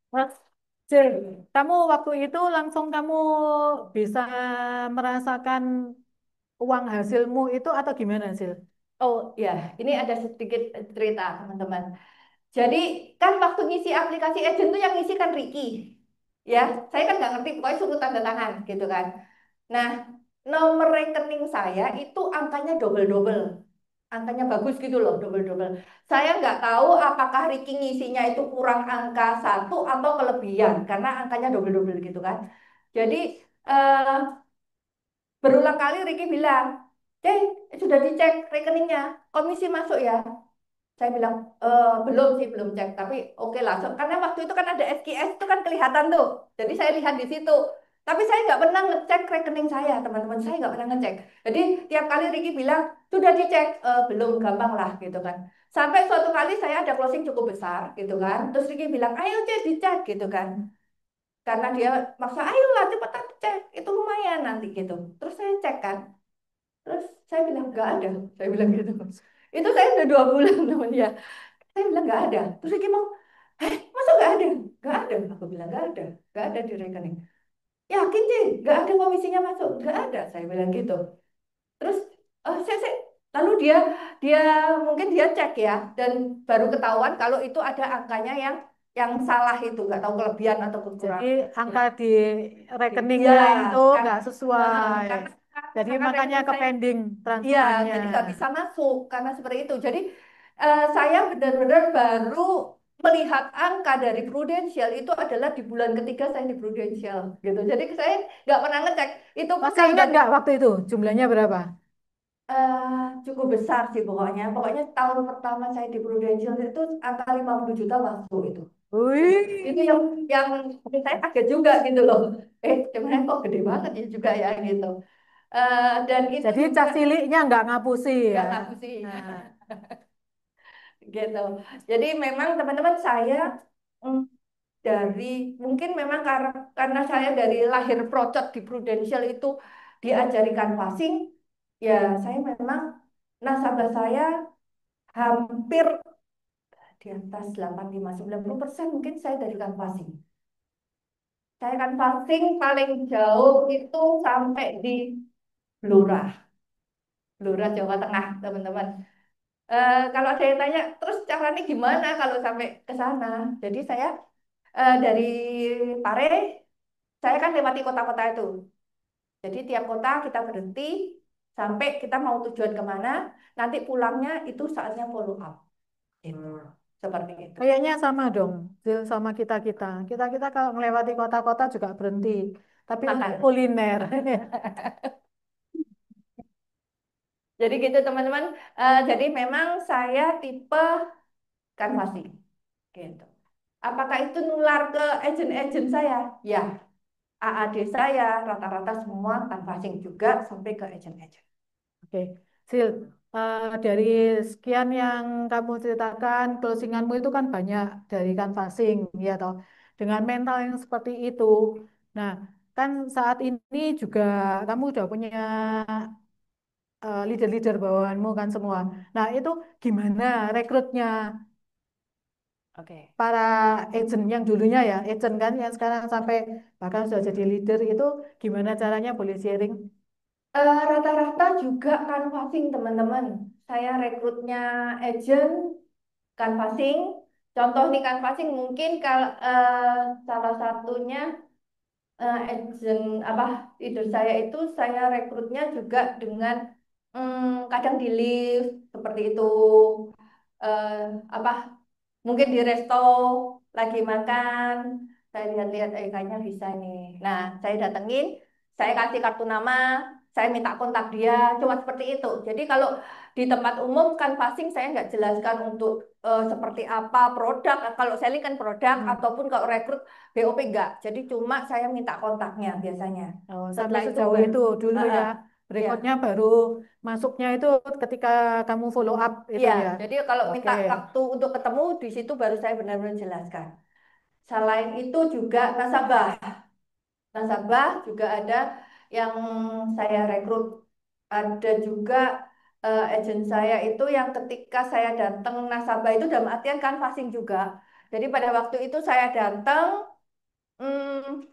Mas, Sil, kamu waktu itu langsung kamu bisa merasakan uang hasilmu itu atau gimana, Sil? Oh ya, ini ada sedikit cerita teman-teman. Jadi kan waktu ngisi aplikasi agent tuh yang ngisi kan Ricky. Ya, saya kan nggak ngerti, pokoknya suruh tanda tangan gitu kan. Nah, nomor rekening saya itu angkanya double-double. Angkanya bagus gitu loh, double-double. Saya nggak tahu apakah Ricky ngisinya itu kurang angka satu atau kelebihan, karena angkanya double-double gitu kan. Jadi, eh, berulang kali Ricky bilang, "Cek, sudah dicek rekeningnya, komisi masuk ya." Saya bilang, belum sih, belum cek. Tapi oke lah. Karena waktu itu kan ada SKS itu kan kelihatan tuh. Jadi saya lihat di situ. Tapi saya nggak pernah ngecek rekening saya, teman-teman. Saya nggak pernah ngecek. Jadi tiap kali Ricky bilang, sudah dicek. Belum, gampang lah gitu kan. Sampai suatu kali saya ada closing cukup besar gitu kan. Terus Ricky bilang, ayo cek, dicek gitu kan. Karena dia maksa, ayolah cepetan cek. Itu lumayan nanti gitu. Terus saya cek kan. Terus saya bilang, nggak ada. Saya bilang gitu. Itu saya udah 2 bulan teman ya. Saya bilang nggak ada. Terus Ricky mau, masa nggak ada? Nggak ada. Aku bilang nggak ada di rekening. Yakin sih, nggak ada komisinya masuk, nggak ada. Saya bilang gitu. Terus, saya, lalu dia mungkin dia cek ya, dan baru ketahuan kalau itu ada angkanya yang salah itu, nggak tahu kelebihan atau Jadi kekurangan. angka di Ya, rekeningnya itu kan, nggak sesuai. karena Jadi karena makanya rekening ke saya. pending Iya, transferannya. jadi nggak bisa masuk karena seperti itu. Jadi saya benar-benar baru melihat angka dari Prudential itu adalah di bulan ketiga saya di Prudential gitu. Jadi saya nggak pernah ngecek. Itu pun Masih kalau ingat dari nggak waktu itu jumlahnya berapa? cukup besar sih pokoknya. Pokoknya tahun pertama saya di Prudential itu angka 50 juta masuk itu. Itu Wih. yang saya kaget juga gitu loh. Sebenarnya kok gede banget ya juga ya gitu. Dan itu Jadi juga cah ciliknya nggak ngapusi ya. nggak ngaku sih. Nah, Gitu. Jadi memang teman-teman saya mm, dari mungkin memang karena saya dari lahir procot di Prudential itu diajari canvassing, ya saya memang nasabah saya hampir di atas 85-90% mungkin saya dari canvassing. Saya canvassing paling jauh itu sampai di Blora, Blora Jawa Tengah, teman-teman. Kalau ada yang tanya, terus caranya gimana kalau sampai ke sana? Jadi saya dari Pare, saya kan lewati kota-kota itu. Jadi tiap kota kita berhenti sampai kita mau tujuan kemana, nanti pulangnya itu saatnya follow up. Gitu. Seperti itu. kayaknya sama dong, Zil, sama kita-kita. Kita-kita kalau melewati kota-kota juga berhenti. Tapi untuk Makan. kuliner. Jadi gitu teman-teman. Jadi memang saya tipe canvassing. Gitu. Apakah itu nular ke agent-agent saya? Ya. AAD saya rata-rata semua canvassing juga sampai ke agent-agent. Oke, Sil, dari sekian yang kamu ceritakan, closinganmu itu kan banyak dari canvassing, ya toh. Dengan mental yang seperti itu, nah kan saat ini juga kamu udah punya leader-leader bawahanmu kan semua. Nah, itu gimana rekrutnya Oke. para agent yang dulunya ya, agent kan yang sekarang sampai bahkan sudah jadi leader itu gimana caranya boleh sharing? Rata-rata juga canvassing teman-teman. Saya rekrutnya agent canvassing. Contoh nih canvassing mungkin kalau salah satunya agent apa leader saya itu saya rekrutnya juga dengan kadang di lift seperti itu. Apa mungkin di resto lagi makan, saya lihat-lihat, kayaknya bisa nih. Nah, saya datengin, saya kasih kartu nama, saya minta kontak dia, cuma seperti itu. Jadi kalau di tempat umum kan passing saya nggak jelaskan untuk seperti apa produk. Kalau selling kan produk Hmm. ataupun kalau rekrut BOP enggak. Jadi cuma saya minta kontaknya biasanya. Oh, sampai Setelah itu sejauh baru, itu dulu ya. ya. Berikutnya baru masuknya itu ketika kamu follow up itu Iya, ya. jadi kalau Oke. minta waktu untuk ketemu di situ baru saya benar-benar jelaskan. Selain itu juga nasabah. Nasabah juga ada yang saya rekrut. Ada juga agen saya itu yang ketika saya datang nasabah itu dalam artian canvassing juga. Jadi pada waktu itu saya datang,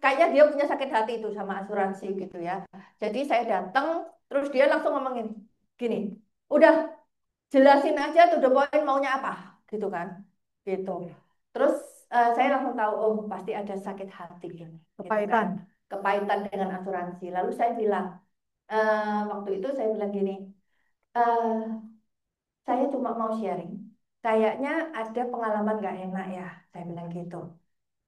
kayaknya dia punya sakit hati itu sama asuransi gitu ya. Jadi saya datang, terus dia langsung ngomongin gini, udah jelasin aja tuh the point maunya apa gitu kan, gitu. Terus saya langsung tahu oh pasti ada sakit hati ini gitu kan, Kepahitan. kepahitan dengan asuransi. Lalu saya bilang waktu itu saya bilang gini, eh, saya cuma mau sharing, kayaknya ada pengalaman gak enak ya, saya bilang gitu,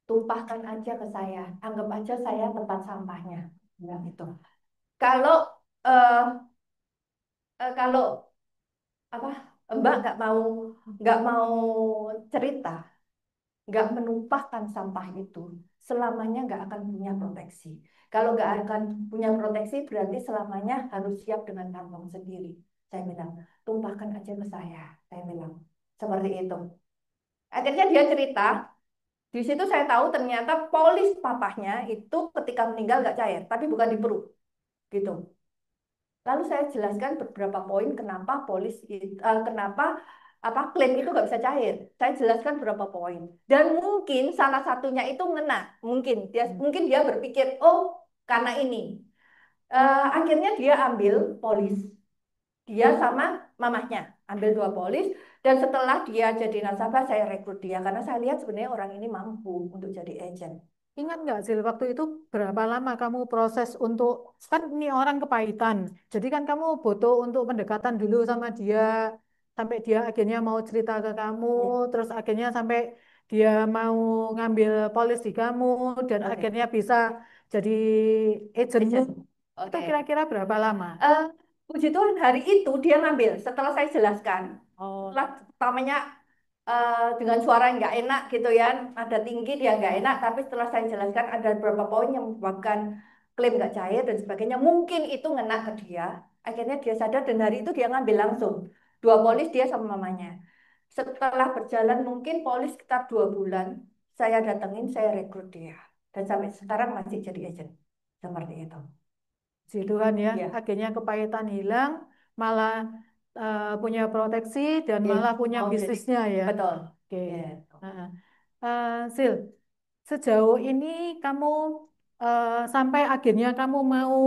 tumpahkan aja ke saya, anggap aja saya tempat sampahnya, bilang gitu. Kalau eh, kalau apa Mbak nggak mau cerita, nggak menumpahkan sampah itu, selamanya nggak akan punya proteksi. Kalau nggak akan punya proteksi, berarti selamanya harus siap dengan kantong sendiri. Saya bilang, tumpahkan aja ke saya bilang seperti itu. Akhirnya dia cerita, di situ saya tahu ternyata polis papahnya itu ketika meninggal nggak cair, tapi bukan di perut, gitu. Lalu saya jelaskan beberapa poin kenapa kenapa apa klaim itu nggak bisa cair. Saya jelaskan beberapa poin. Dan mungkin salah satunya itu ngena. Mungkin dia berpikir, oh karena ini. Akhirnya dia ambil polis. Dia sama mamahnya ambil dua polis. Dan setelah dia jadi nasabah, saya rekrut dia karena saya lihat sebenarnya orang ini mampu untuk jadi agent. Ingat nggak sih waktu itu berapa lama kamu proses untuk kan ini orang kepahitan. Jadi kan kamu butuh untuk pendekatan dulu sama dia sampai dia akhirnya mau cerita ke kamu, Ya, terus akhirnya sampai dia mau ngambil polis di kamu dan oke. akhirnya bisa jadi agentmu. Agent. Itu Oke. kira-kira berapa lama? Eh, Puji Tuhan hari itu dia ngambil setelah saya jelaskan. Oh, Setelah pertamanya dengan suara yang nggak enak gitu ya, ada tinggi dia nggak enak, tapi setelah saya jelaskan ada beberapa poin yang menyebabkan klaim nggak cair dan sebagainya, mungkin itu ngena ke dia. Akhirnya dia sadar dan hari itu dia ngambil langsung dua polis dia sama mamanya. Setelah berjalan mungkin polis sekitar 2 bulan, saya datengin, saya rekrut dia dan sampai sekarang masih jadi agent seperti itu. puji Tuhan ya, Ya, akhirnya kepahitan hilang, malah punya proteksi dan ya. malah punya Oh, jadi bisnisnya ya. betul. Oke. Ya. Nah, Sil, sejauh ini kamu sampai akhirnya kamu mau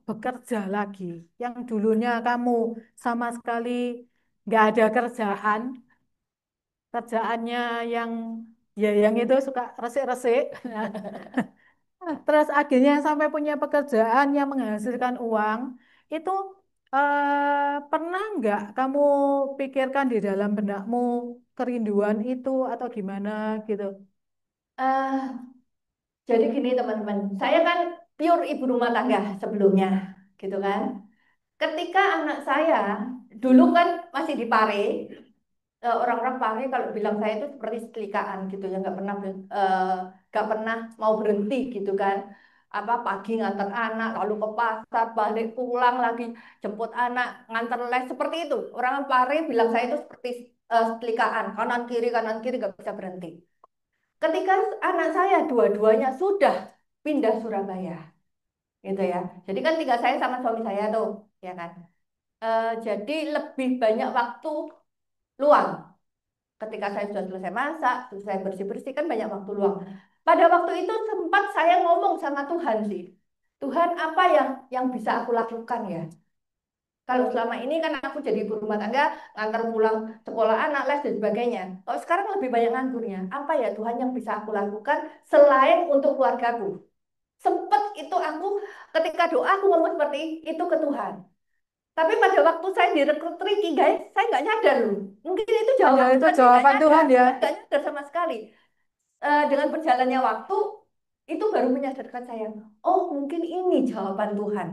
bekerja lagi, yang dulunya kamu sama sekali nggak ada kerjaan, kerjaannya yang ya yang itu suka resik-resik. Terus akhirnya sampai punya pekerjaan yang menghasilkan uang, itu pernah nggak kamu pikirkan di dalam benakmu kerinduan itu atau gimana gitu? Ah, jadi gini teman-teman, saya kan pure ibu rumah tangga sebelumnya, gitu kan. Ketika anak saya dulu kan masih di Pare, orang-orang Pare kalau bilang saya itu seperti setelikaan gitu ya, nggak pernah mau berhenti gitu kan. Apa pagi nganter anak, lalu ke pasar, balik pulang lagi jemput anak, nganter les seperti itu. Orang Pare bilang saya itu seperti setelikaan, kanan kiri nggak bisa berhenti. Ketika anak saya dua-duanya sudah pindah Surabaya, gitu ya. Jadi kan tinggal saya sama suami saya tuh, ya kan. Jadi lebih banyak waktu luang. Ketika saya sudah selesai masak, selesai bersih-bersih kan banyak waktu luang. Pada waktu itu sempat saya ngomong sama Tuhan sih. Tuhan, apa yang bisa aku lakukan ya? Kalau selama ini kan aku jadi ibu rumah tangga, ngantar pulang sekolah anak, les dan sebagainya. Kalau sekarang lebih banyak nganggurnya. Apa ya Tuhan yang bisa aku lakukan selain untuk keluargaku? Sempet itu aku ketika doa aku ngomong seperti itu ke Tuhan. Tapi pada waktu saya direkrut Ricky, guys, saya nggak nyadar loh. Mungkin itu Hanya jawaban itu Tuhan, saya nggak jawaban nyadar. Tuhan ya. Saya nggak nyadar sama sekali. Dengan berjalannya waktu, itu baru menyadarkan saya. Oh, mungkin ini jawaban Tuhan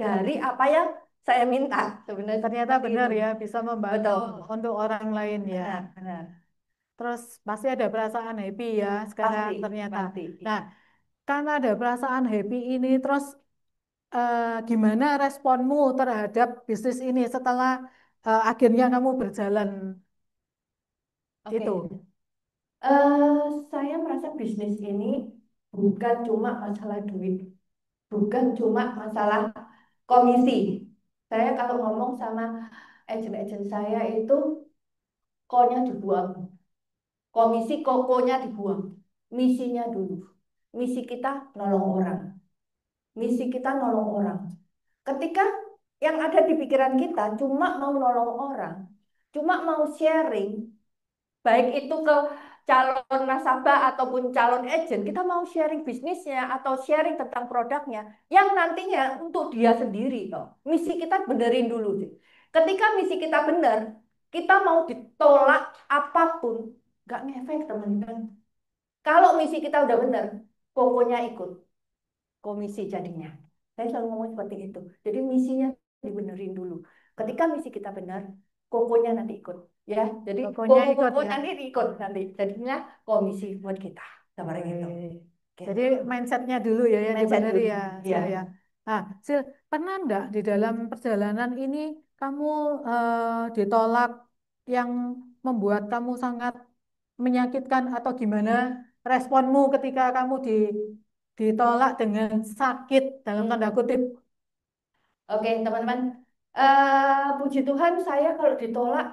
dari apa yang saya minta. Sebenarnya Ternyata seperti benar itu. ya, bisa membantu Betul, untuk orang lain ya. benar, benar. Terus pasti ada perasaan happy ya sekarang Pasti, ternyata. pasti. Nah, karena ada perasaan happy ini, terus gimana responmu terhadap bisnis ini setelah akhirnya kamu berjalan Oke. itu? Saya merasa bisnis ini bukan cuma masalah duit, bukan cuma masalah komisi. Saya kalau ngomong sama agent-agent saya itu konya dibuang, komisi kokonya dibuang. Misinya dulu. Misi kita nolong orang. Misi kita nolong orang. Ketika yang ada di pikiran kita cuma mau nolong orang, cuma mau sharing, baik itu ke calon nasabah ataupun calon agent, kita mau sharing bisnisnya atau sharing tentang produknya yang nantinya untuk dia sendiri loh. Misi kita benerin dulu sih. Ketika misi kita benar, kita mau ditolak apapun, nggak ngefek teman-teman. Kalau misi kita udah benar, pokoknya ikut komisi jadinya. Saya selalu ngomong seperti itu. Jadi misinya dibenerin dulu. Ketika misi kita benar, kokonya nanti ikut. Ya, jadi Pokoknya ikut koko-koko ya. nanti ikut nanti. Jadinya komisi buat kita. Seperti itu. Oke. Jadi Gitu. mindsetnya dulu ya yang Mindset dibeneri dulu. ya, Ya. Sil ya. Nah, Sil, pernah enggak di dalam perjalanan ini kamu ditolak yang membuat kamu sangat menyakitkan atau gimana responmu ketika kamu ditolak dengan sakit dalam tanda Hmm. kutip? Oke, teman-teman. Puji Tuhan, saya kalau ditolak,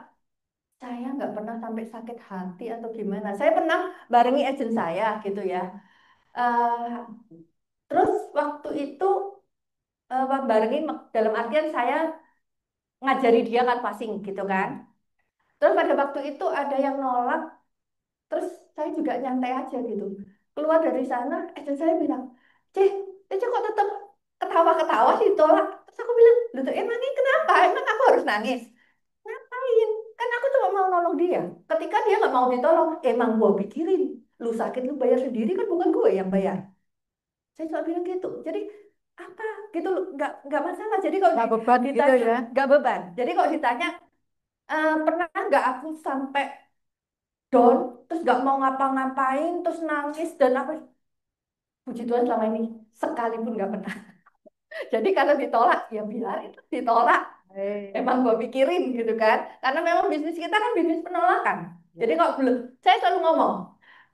saya nggak pernah sampai sakit hati atau gimana. Saya pernah barengi agent saya gitu ya. Eh, Terus waktu itu barengi dalam artian saya ngajari dia kan passing gitu kan. Terus pada waktu itu ada yang nolak, terus saya juga nyantai aja gitu. Keluar dari sana, agent saya bilang, Ceh, kok tetap ketawa-ketawa sih tolak. Terus aku bilang, lu tuh emang ini kenapa? Emang aku harus nangis? Ngapain? Kan aku cuma mau nolong dia. Ketika dia nggak mau ditolong, emang gua pikirin. Lu sakit, lu bayar sendiri kan bukan gue yang bayar. Saya cuma bilang gitu. Jadi apa gitu loh, nggak masalah. Jadi kalau Nggak beban gitu ditanya ya? nggak beban. Jadi kalau ditanya pernah nggak aku sampai down, terus nggak mau ngapa-ngapain, terus nangis dan apa? Puji Tuhan selama ini sekalipun nggak pernah. Jadi kalau ditolak ya biarin ditolak. Eh, Emang gue pikirin gitu kan. Karena memang bisnis kita kan bisnis penolakan. Jadi ya. kalau belum, saya selalu ngomong,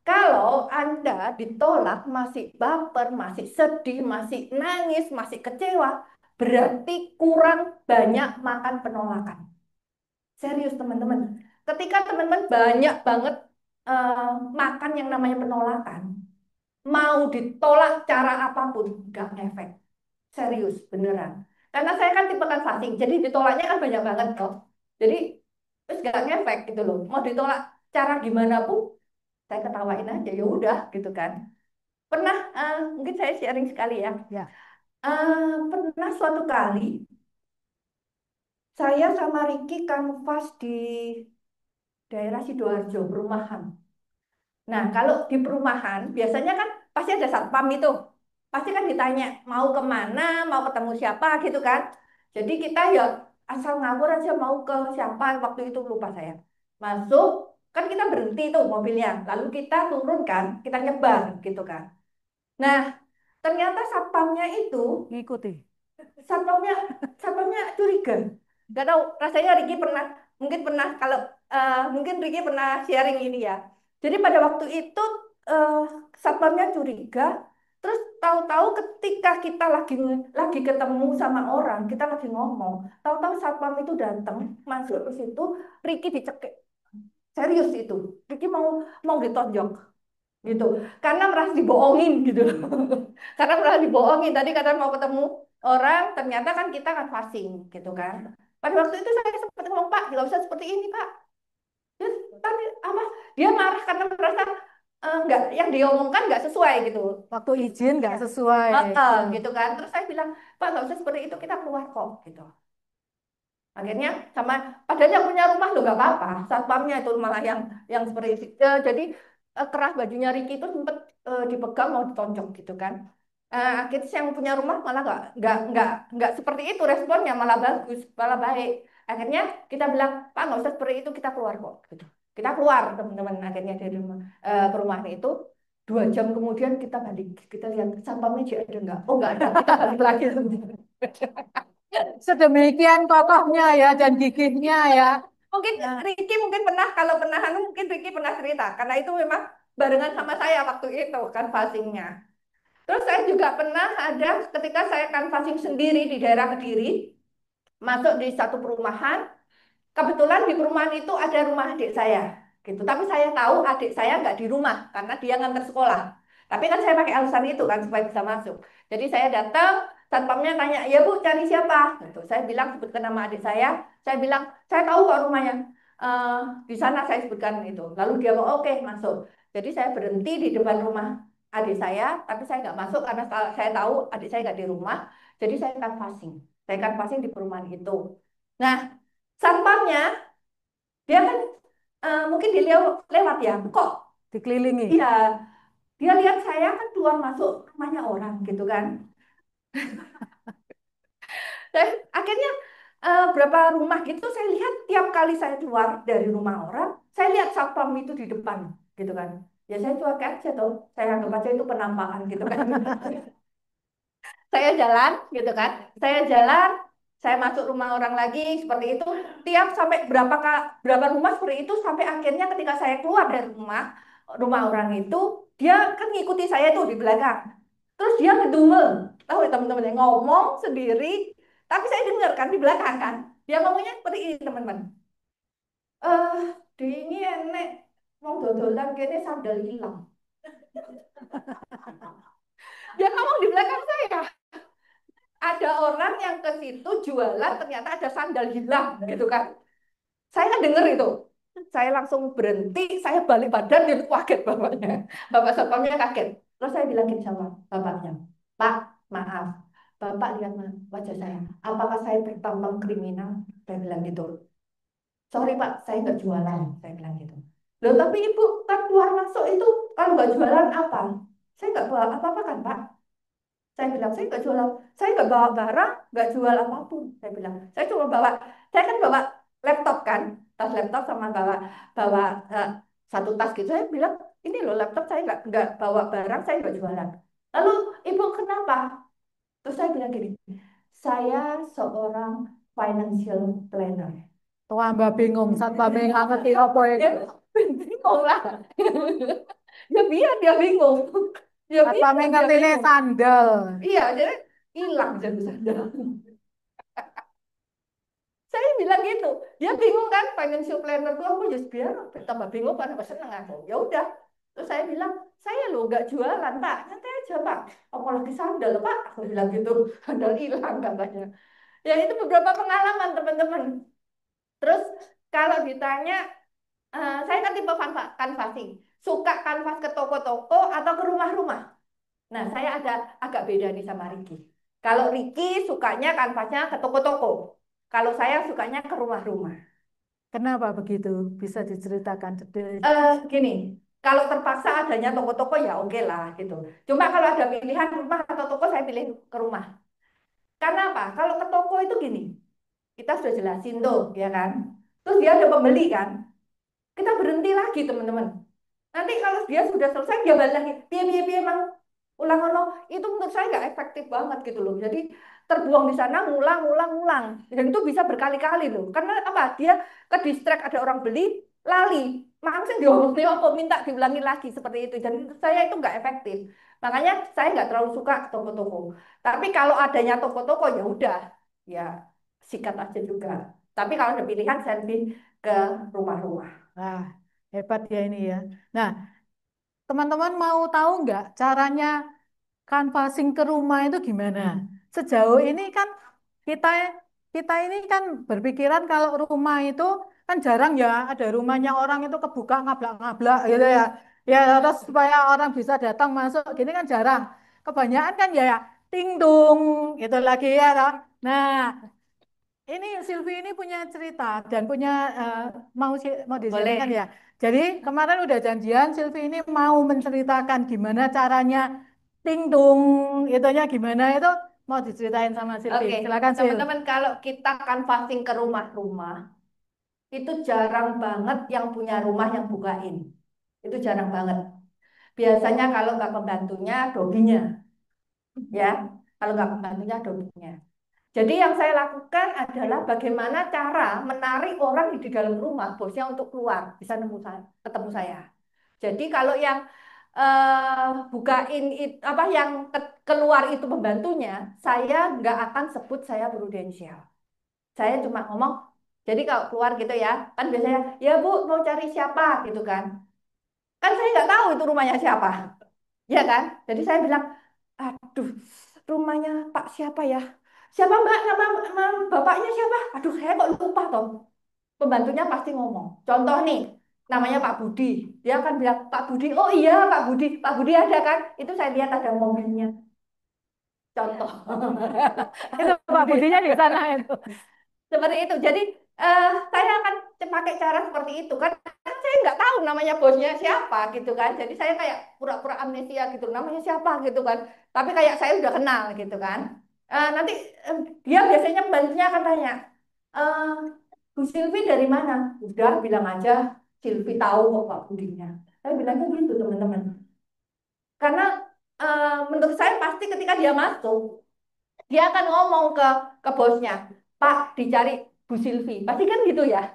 kalau Anda ditolak masih baper, masih sedih, masih nangis, masih kecewa, berarti kurang banyak makan penolakan. Serius teman-teman. Ketika teman-teman banyak banget makan yang namanya penolakan, mau ditolak cara apapun, nggak efek. Serius, beneran. Karena saya kan tipe kan fasting, jadi ditolaknya kan banyak banget kok. Jadi terus gak ngefek gitu loh. Mau ditolak cara gimana pun, saya ketawain aja ya udah gitu kan. Pernah, mungkin saya sharing sekali ya. Ya. Pernah suatu kali saya sama Ricky kanvas di daerah Sidoarjo, perumahan. Nah, kalau di perumahan biasanya kan pasti ada satpam itu. Pasti kan ditanya mau kemana, mau ketemu siapa gitu kan. Jadi kita ya asal ngawur aja mau ke siapa waktu itu lupa saya. Masuk, kan kita berhenti tuh mobilnya. Lalu kita turun kan, kita nyebar gitu kan. Nah, ternyata satpamnya itu Ngikuti. satpamnya satpamnya curiga. Gak tahu rasanya Ricky pernah mungkin pernah kalau mungkin Ricky pernah sharing ini ya. Jadi pada waktu itu eh, satpamnya curiga, terus tahu-tahu ketika kita lagi ketemu sama orang, kita lagi ngomong, tahu-tahu satpam itu datang, masuk ke situ, Ricky dicekik. Serius itu. Ricky mau ditonjok gitu. Karena merasa dibohongin gitu. Karena merasa dibohongin. Tadi kata mau ketemu orang, ternyata kan kita kan fasting gitu kan. Pada waktu itu saya sempat ngomong, Pak, nggak usah seperti ini, Pak. Dia tadi apa? Dia marah karena merasa nggak yang diomongkan nggak sesuai gitu. Waktu izin nggak sesuai. Gitu kan. Terus saya bilang, Pak, nggak usah seperti itu, kita keluar kok gitu. Akhirnya sama padahal yang punya rumah lo nggak apa-apa, satpamnya itu malah yang seperti itu. Jadi kerah bajunya Ricky itu sempat dipegang mau ditonjok gitu kan. Akhirnya yang punya rumah malah nggak seperti itu responnya, malah bagus, malah baik. Akhirnya kita bilang, Pak, nggak usah seperti itu, kita keluar kok gitu. Kita keluar teman-teman, akhirnya dari rumah perumahan itu 2 jam kemudian kita balik, kita lihat satpamnya ada nggak? Oh, nggak ada, kita balik lagi. Sedemikian kokohnya ya dan gigihnya ya. Mungkin Ricky mungkin pernah, kalau pernah mungkin Ricky pernah cerita karena itu memang barengan sama saya waktu itu kan passingnya. Terus saya juga pernah ada ketika saya kan passing sendiri di daerah Kediri, masuk di satu perumahan. Kebetulan di perumahan itu ada rumah adik saya, gitu. Tapi saya tahu adik saya nggak di rumah karena dia ngantar sekolah. Tapi kan saya pakai alasan itu kan supaya bisa masuk. Jadi saya datang, satpamnya tanya, ya Bu, cari siapa? Gitu. Saya bilang sebutkan nama adik saya. Saya bilang saya tahu kok rumahnya. Eh, di sana saya sebutkan itu. Lalu dia mau oke masuk. Jadi saya berhenti di depan rumah adik saya, tapi saya nggak masuk karena saya tahu adik saya nggak di rumah. Jadi saya canvassing. Saya canvassing di perumahan itu. Nah, satpamnya dia kan mungkin lewat ya kok Dikelilingi. iya dia lihat saya kan keluar masuk rumahnya orang gitu kan. Dan akhirnya berapa rumah gitu saya lihat tiap kali saya keluar dari rumah orang saya lihat satpam itu di depan gitu kan. Ya saya cuek aja tuh, saya anggap aja itu penampakan gitu kan. Saya jalan gitu kan, saya jalan, saya masuk rumah orang lagi seperti itu, tiap sampai berapa rumah seperti itu sampai akhirnya ketika saya keluar dari rumah rumah orang itu dia kan ngikuti saya tuh di belakang, terus dia ngedumel, tahu ya teman-teman yang ngomong sendiri tapi saya dengar kan di belakang kan dia ngomongnya seperti ini teman-teman, eh di ini enek mau dodolan kayaknya sandal hilang. Dia ngomong di belakang saya, ada orang yang ke situ jualan ternyata ada sandal hilang gitu kan. Saya kan dengar itu. Saya langsung berhenti, saya balik badan dia kaget bapaknya. Bapak satpamnya kaget. Terus saya bilangin sama bapaknya, Pak, maaf. Bapak lihat wajah saya. Apakah saya bertambang kriminal? Saya bilang gitu. Sorry Pak, saya nggak jualan. Saya bilang gitu. Loh tapi Ibu kan keluar masuk itu kalau nggak jualan apa? Saya nggak bawa apa-apa kan Pak? Saya bilang, saya nggak bawa barang, nggak jual apapun. Saya bilang, saya kan bawa laptop kan, tas laptop sama bawa eh, satu tas gitu. Saya bilang, ini loh laptop saya nggak bawa barang, saya nggak jualan. Lalu ibu kenapa? Terus saya bilang gini, saya seorang financial planner. Tua Mbak bingung, satpamnya nggak ngerti apa itu. Ya, bingung lah. Ya biar dia bingung. Ya biar Satpamnya dia ngerti ini bingung. sandal. Iya, jadi hilang jadi sadar. Saya bilang gitu, dia bingung kan financial planner tuh aku just biar tambah bingung karena seneng aku. Ya udah, terus saya bilang saya lo nggak jualan Pak, nanti aja Pak. Apalagi sandal Pak, aku bilang gitu, sandal hilang katanya. Ya itu beberapa pengalaman teman-teman. Terus kalau ditanya, saya kan tipe canvassing, suka canvas ke toko-toko atau ke rumah-rumah. Nah saya agak beda nih sama Ricky. Kalau Ricky sukanya kanvasnya ke toko-toko. Kalau saya sukanya ke rumah-rumah. Kenapa begitu? Bisa diceritakan detail. Gini, kalau terpaksa adanya toko-toko ya oke lah gitu. Cuma kalau ada pilihan rumah atau toko, saya pilih ke rumah. Karena apa? Kalau ke toko itu gini, kita sudah jelasin tuh, ya kan? Terus dia ada pembeli kan? Kita berhenti lagi teman-teman. Nanti kalau dia sudah selesai, dia balik lagi. Piye, piye, piye, emang ulang-ulang. Itu menurut saya nggak efektif banget gitu loh. Jadi terbuang di sana, ngulang, ngulang, ngulang. Dan itu bisa berkali-kali loh. Karena apa? Dia ke distract ada orang beli, lali. Langsung diomongin apa minta diulangi lagi seperti itu. Dan menurut saya itu nggak efektif. Makanya saya nggak terlalu suka ke toko-toko. Tapi kalau adanya toko-toko ya udah, ya sikat aja juga. Tapi kalau ada pilihan saya lebih ke rumah-rumah. Nah, hebat ya ini ya. Nah, teman-teman mau tahu nggak caranya canvassing ke rumah itu gimana? Sejauh ini kan kita kita ini kan berpikiran kalau rumah itu kan jarang ya ada rumahnya orang itu kebuka ngablak-ngablak gitu ya. Ya terus supaya orang bisa datang masuk gini kan jarang. Kebanyakan kan ya ting tung itu lagi ya toh. Nah, ini Silvi ini punya cerita dan punya mau di-sharingkan Boleh. ya. Jadi kemarin udah janjian Silvi ini mau menceritakan gimana caranya tingtung itunya gimana itu mau diceritain sama Silvi. Oke, Silakan Sil. teman-teman kalau kita canvassing ke rumah-rumah, itu jarang banget yang punya rumah yang bukain. Itu jarang banget. Biasanya kalau nggak pembantunya, dobinya. Ya, kalau nggak pembantunya, dobinya. Jadi yang saya lakukan adalah bagaimana cara menarik orang di dalam rumah, bosnya untuk keluar, bisa ketemu saya. Jadi kalau yang bukain apa yang keluar itu pembantunya, saya nggak akan sebut saya prudensial. Saya cuma ngomong, jadi kalau keluar gitu ya, kan biasanya, ya Bu mau cari siapa gitu kan. Kan saya nggak tahu itu rumahnya siapa, ya kan? Jadi saya bilang, aduh, rumahnya Pak siapa ya? Siapa Mbak? Nama bapaknya siapa? Aduh, saya kok lupa toh. Pembantunya pasti ngomong. Contoh nih, namanya Pak Budi. Dia akan bilang, Pak Budi, oh iya Pak Budi. Pak Budi ada kan? Itu saya lihat ada mobilnya. Contoh. Itu Pak Budinya di sana itu. Seperti itu. Jadi saya akan pakai cara seperti itu kan. Kan saya nggak tahu namanya bosnya siapa gitu kan. Jadi saya kayak pura-pura amnesia gitu. Namanya siapa gitu kan. Tapi kayak saya udah kenal gitu kan. Nanti dia biasanya pembantunya akan tanya, eh Bu Silvi dari mana? Udah bilang aja Silvi tahu kok Pak Budinya. Saya bilangnya gitu teman-teman. Karena menurut saya pasti ketika dia masuk, dia akan ngomong ke bosnya, Pak dicari Bu Silvi. Pasti kan gitu ya.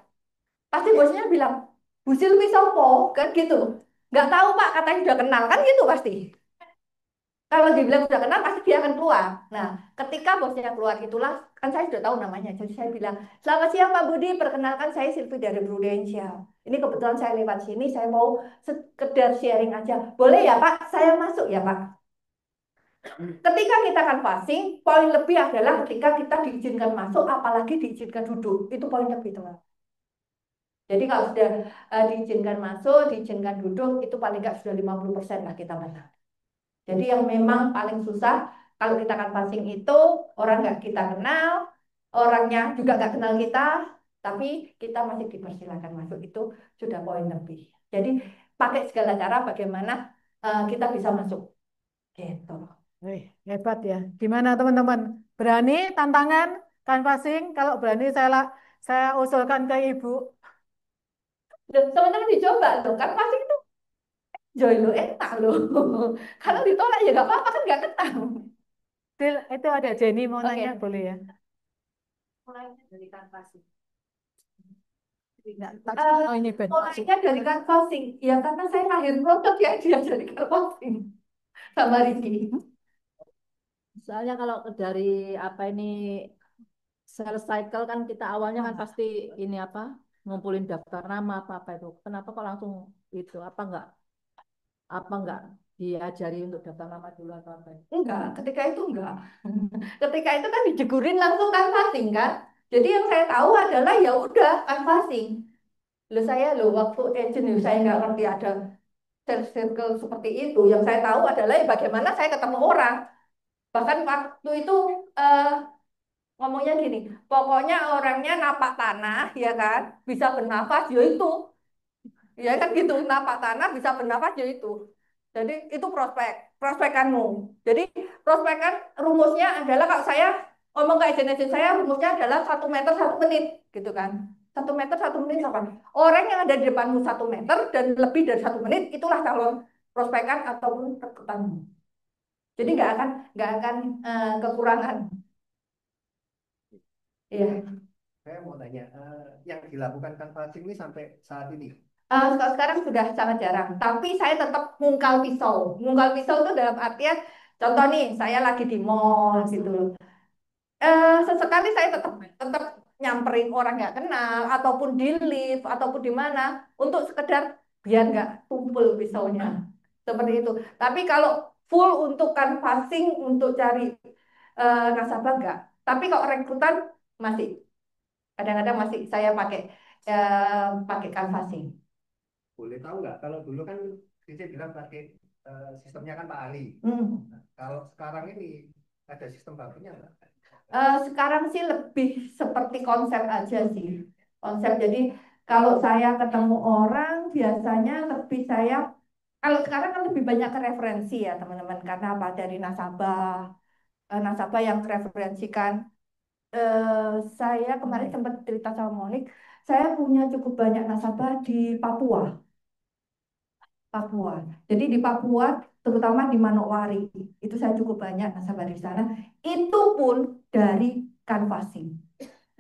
Pasti bosnya bilang, Bu Silvi sopo? Kan gitu. Nggak tahu Pak, katanya sudah kenal. Kan gitu pasti. Kalau dibilang sudah kenal, pasti dia akan keluar. Nah, ketika bosnya keluar itulah, kan saya sudah tahu namanya. Jadi saya bilang, selamat siang Pak Budi, perkenalkan saya Silvi dari Prudential. Ini kebetulan saya lewat sini, saya mau sekedar sharing aja. Boleh ya Pak, saya masuk ya Pak. Ketika kita canvassing, poin lebih adalah ketika kita diizinkan masuk, apalagi diizinkan duduk. Itu poin lebih teman. Jadi kalau sudah diizinkan masuk, diizinkan duduk, itu paling nggak sudah 50% lah kita menang. Jadi yang memang paling susah kalau kita canvassing itu orang nggak kita kenal, orangnya juga nggak kenal kita, tapi kita masih dipersilakan masuk itu sudah poin lebih. Jadi pakai segala cara bagaimana kita bisa masuk. Gitu. Hebat ya. Gimana teman-teman? Berani tantangan canvassing? Kalau berani saya usulkan ke Ibu. Dan teman-teman dicoba loh, kan pasti itu joy lo enak loh. Kalau ditolak ya nggak apa-apa kan nggak ketang. Sil, itu ada Jenny mau nanya, Oke. boleh ya? Mulainya dari canvassing. Nggak, tak, Eh, oh ini Ben. Mulainya dari canvassing, ya karena saya lahir produk ya dia dari canvassing sama Ricky. Soalnya kalau dari apa ini sales cycle kan kita awalnya kan pasti ini apa ngumpulin daftar nama apa apa itu. Kenapa kok langsung itu? Apa enggak diajari untuk daftar nama dulu atau apa? Enggak, ketika itu enggak. Ketika itu kan dijegurin langsung canvassing kan. Jadi yang saya tahu adalah ya udah canvassing. Lo waktu agent saya nggak ngerti ada sales circle seperti itu. Yang saya tahu adalah ya bagaimana saya ketemu orang. Bahkan waktu itu eh, ngomongnya gini, pokoknya orangnya napak tanah ya kan, bisa bernafas ya itu. Ya kan gitu, napak tanah bisa bernafas ya itu. Jadi itu prospekanmu. Jadi prospekan rumusnya adalah kalau saya ngomong ke agen-agen saya rumusnya adalah 1 meter 1 menit gitu kan. 1 meter 1 menit apa? Orang yang ada di depanmu 1 meter dan lebih dari 1 menit itulah calon prospekan ataupun rekrutmenmu. Jadi nggak akan kekurangan. Iya. Saya mau tanya, yang dilakukan canvassing ini sampai saat ini. Sekarang sudah sangat jarang, tapi saya tetap ngungkal pisau. Ngungkal pisau itu dalam artian, contoh nih, saya lagi di mall gitu. Sesekali saya tetap tetap nyamperin orang nggak kenal, ataupun di lift, ataupun di mana, untuk sekedar biar nggak tumpul pisaunya. Seperti itu. Tapi kalau full untuk canvassing, untuk cari nasabah enggak. Tapi kalau rekrutan masih, kadang-kadang masih saya pakai canvassing. Boleh tahu nggak, kalau dulu kan Cici bilang pakai sistemnya kan Pak Ali. Nah, kalau sekarang ini ada sistem barunya nggak? Sekarang sih lebih seperti konsep aja sih. Konsep, jadi kalau saya ketemu orang biasanya lebih saya, kalau sekarang kan lebih banyak ke referensi ya teman-teman. Karena apa? Dari nasabah yang referensikan. Saya kemarin sempat cerita sama Monik, saya punya cukup banyak nasabah di Papua. Papua. Jadi di Papua, terutama di Manokwari, itu saya cukup banyak nasabah di sana. Itu pun dari canvassing.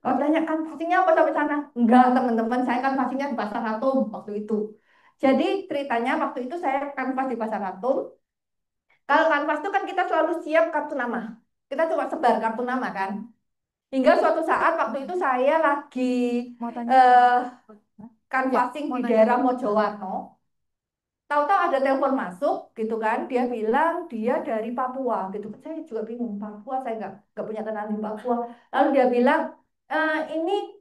Kalau tanya canvassingnya apa sampai sana? Enggak, teman-teman, saya canvassingnya di Pasar Atom waktu itu. Jadi ceritanya waktu itu saya canvass di Pasar Atom. Kalau canvass itu kan kita selalu siap kartu nama. Kita cuma sebar kartu nama kan. Hingga suatu saat waktu itu saya lagi Mau tanya? eh, Ya, canvassing mau di nanya. daerah Mojowarno. Tahu-tahu ada telepon masuk gitu kan, dia bilang dia dari Papua gitu. Saya juga bingung, Papua saya nggak punya kenalan di Papua. Lalu dia bilang, ini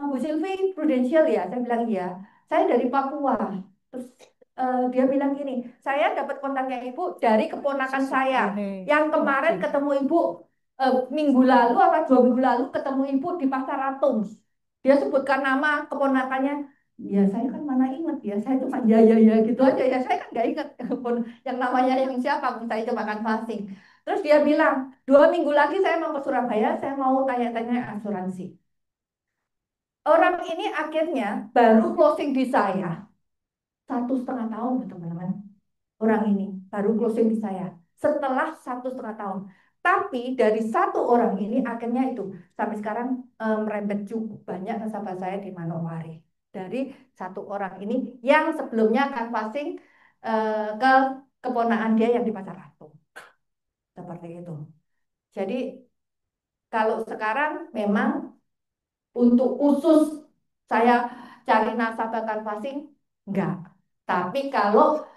Bu Silvi Prudential ya? Saya bilang iya. Saya dari Papua. Terus dia bilang gini, saya dapat kontaknya ibu dari keponakan saya yang kemarin ketemu ibu minggu lalu atau 2 minggu lalu ketemu ibu di Pasar Atom. Dia sebutkan nama keponakannya. Ya saya kan mana ingat ya, saya cuma ya ya ya gitu aja ya, saya kan nggak ingat yang namanya yang siapa, saya cuma kan fasting. Terus dia bilang 2 minggu lagi saya mau ke Surabaya, saya mau tanya-tanya asuransi. Orang ini akhirnya baru closing di saya 1,5 tahun, teman-teman. Orang ini baru closing di saya setelah 1,5 tahun. Tapi dari satu orang ini akhirnya itu sampai sekarang merembet cukup banyak nasabah saya di Manokwari. Dari satu orang ini yang sebelumnya canvassing ke keponakan dia yang di Pasar Ratu. Seperti itu. Jadi kalau sekarang memang untuk khusus saya cari nasabah canvassing, enggak. Tapi kalau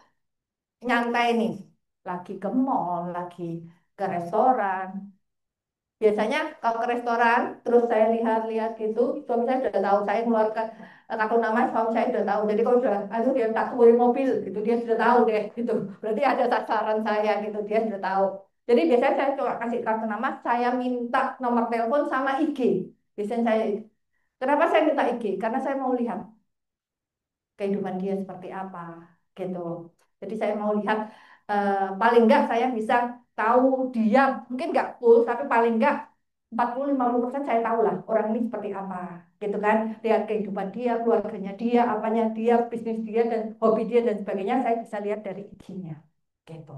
nyantai nih, lagi ke mall, lagi ke restoran. Biasanya kalau ke restoran, terus saya lihat-lihat gitu, suami saya sudah tahu, saya mengeluarkan kartu nama, suami saya sudah tahu. Jadi kalau sudah, aduh dia tak turun mobil, gitu dia sudah tahu deh, gitu. Berarti ada sasaran saya, gitu dia sudah tahu. Jadi biasanya saya coba kasih kartu nama, saya minta nomor telepon sama IG. Biasanya saya, kenapa saya minta IG? Karena saya mau lihat kehidupan dia seperti apa gitu. Jadi saya mau lihat paling enggak saya bisa tahu dia, mungkin enggak full tapi paling enggak 40-50% saya tahu lah orang ini seperti apa gitu kan. Lihat kehidupan dia, keluarganya dia, apanya dia, bisnis dia dan hobi dia dan sebagainya saya bisa lihat dari IG-nya gitu.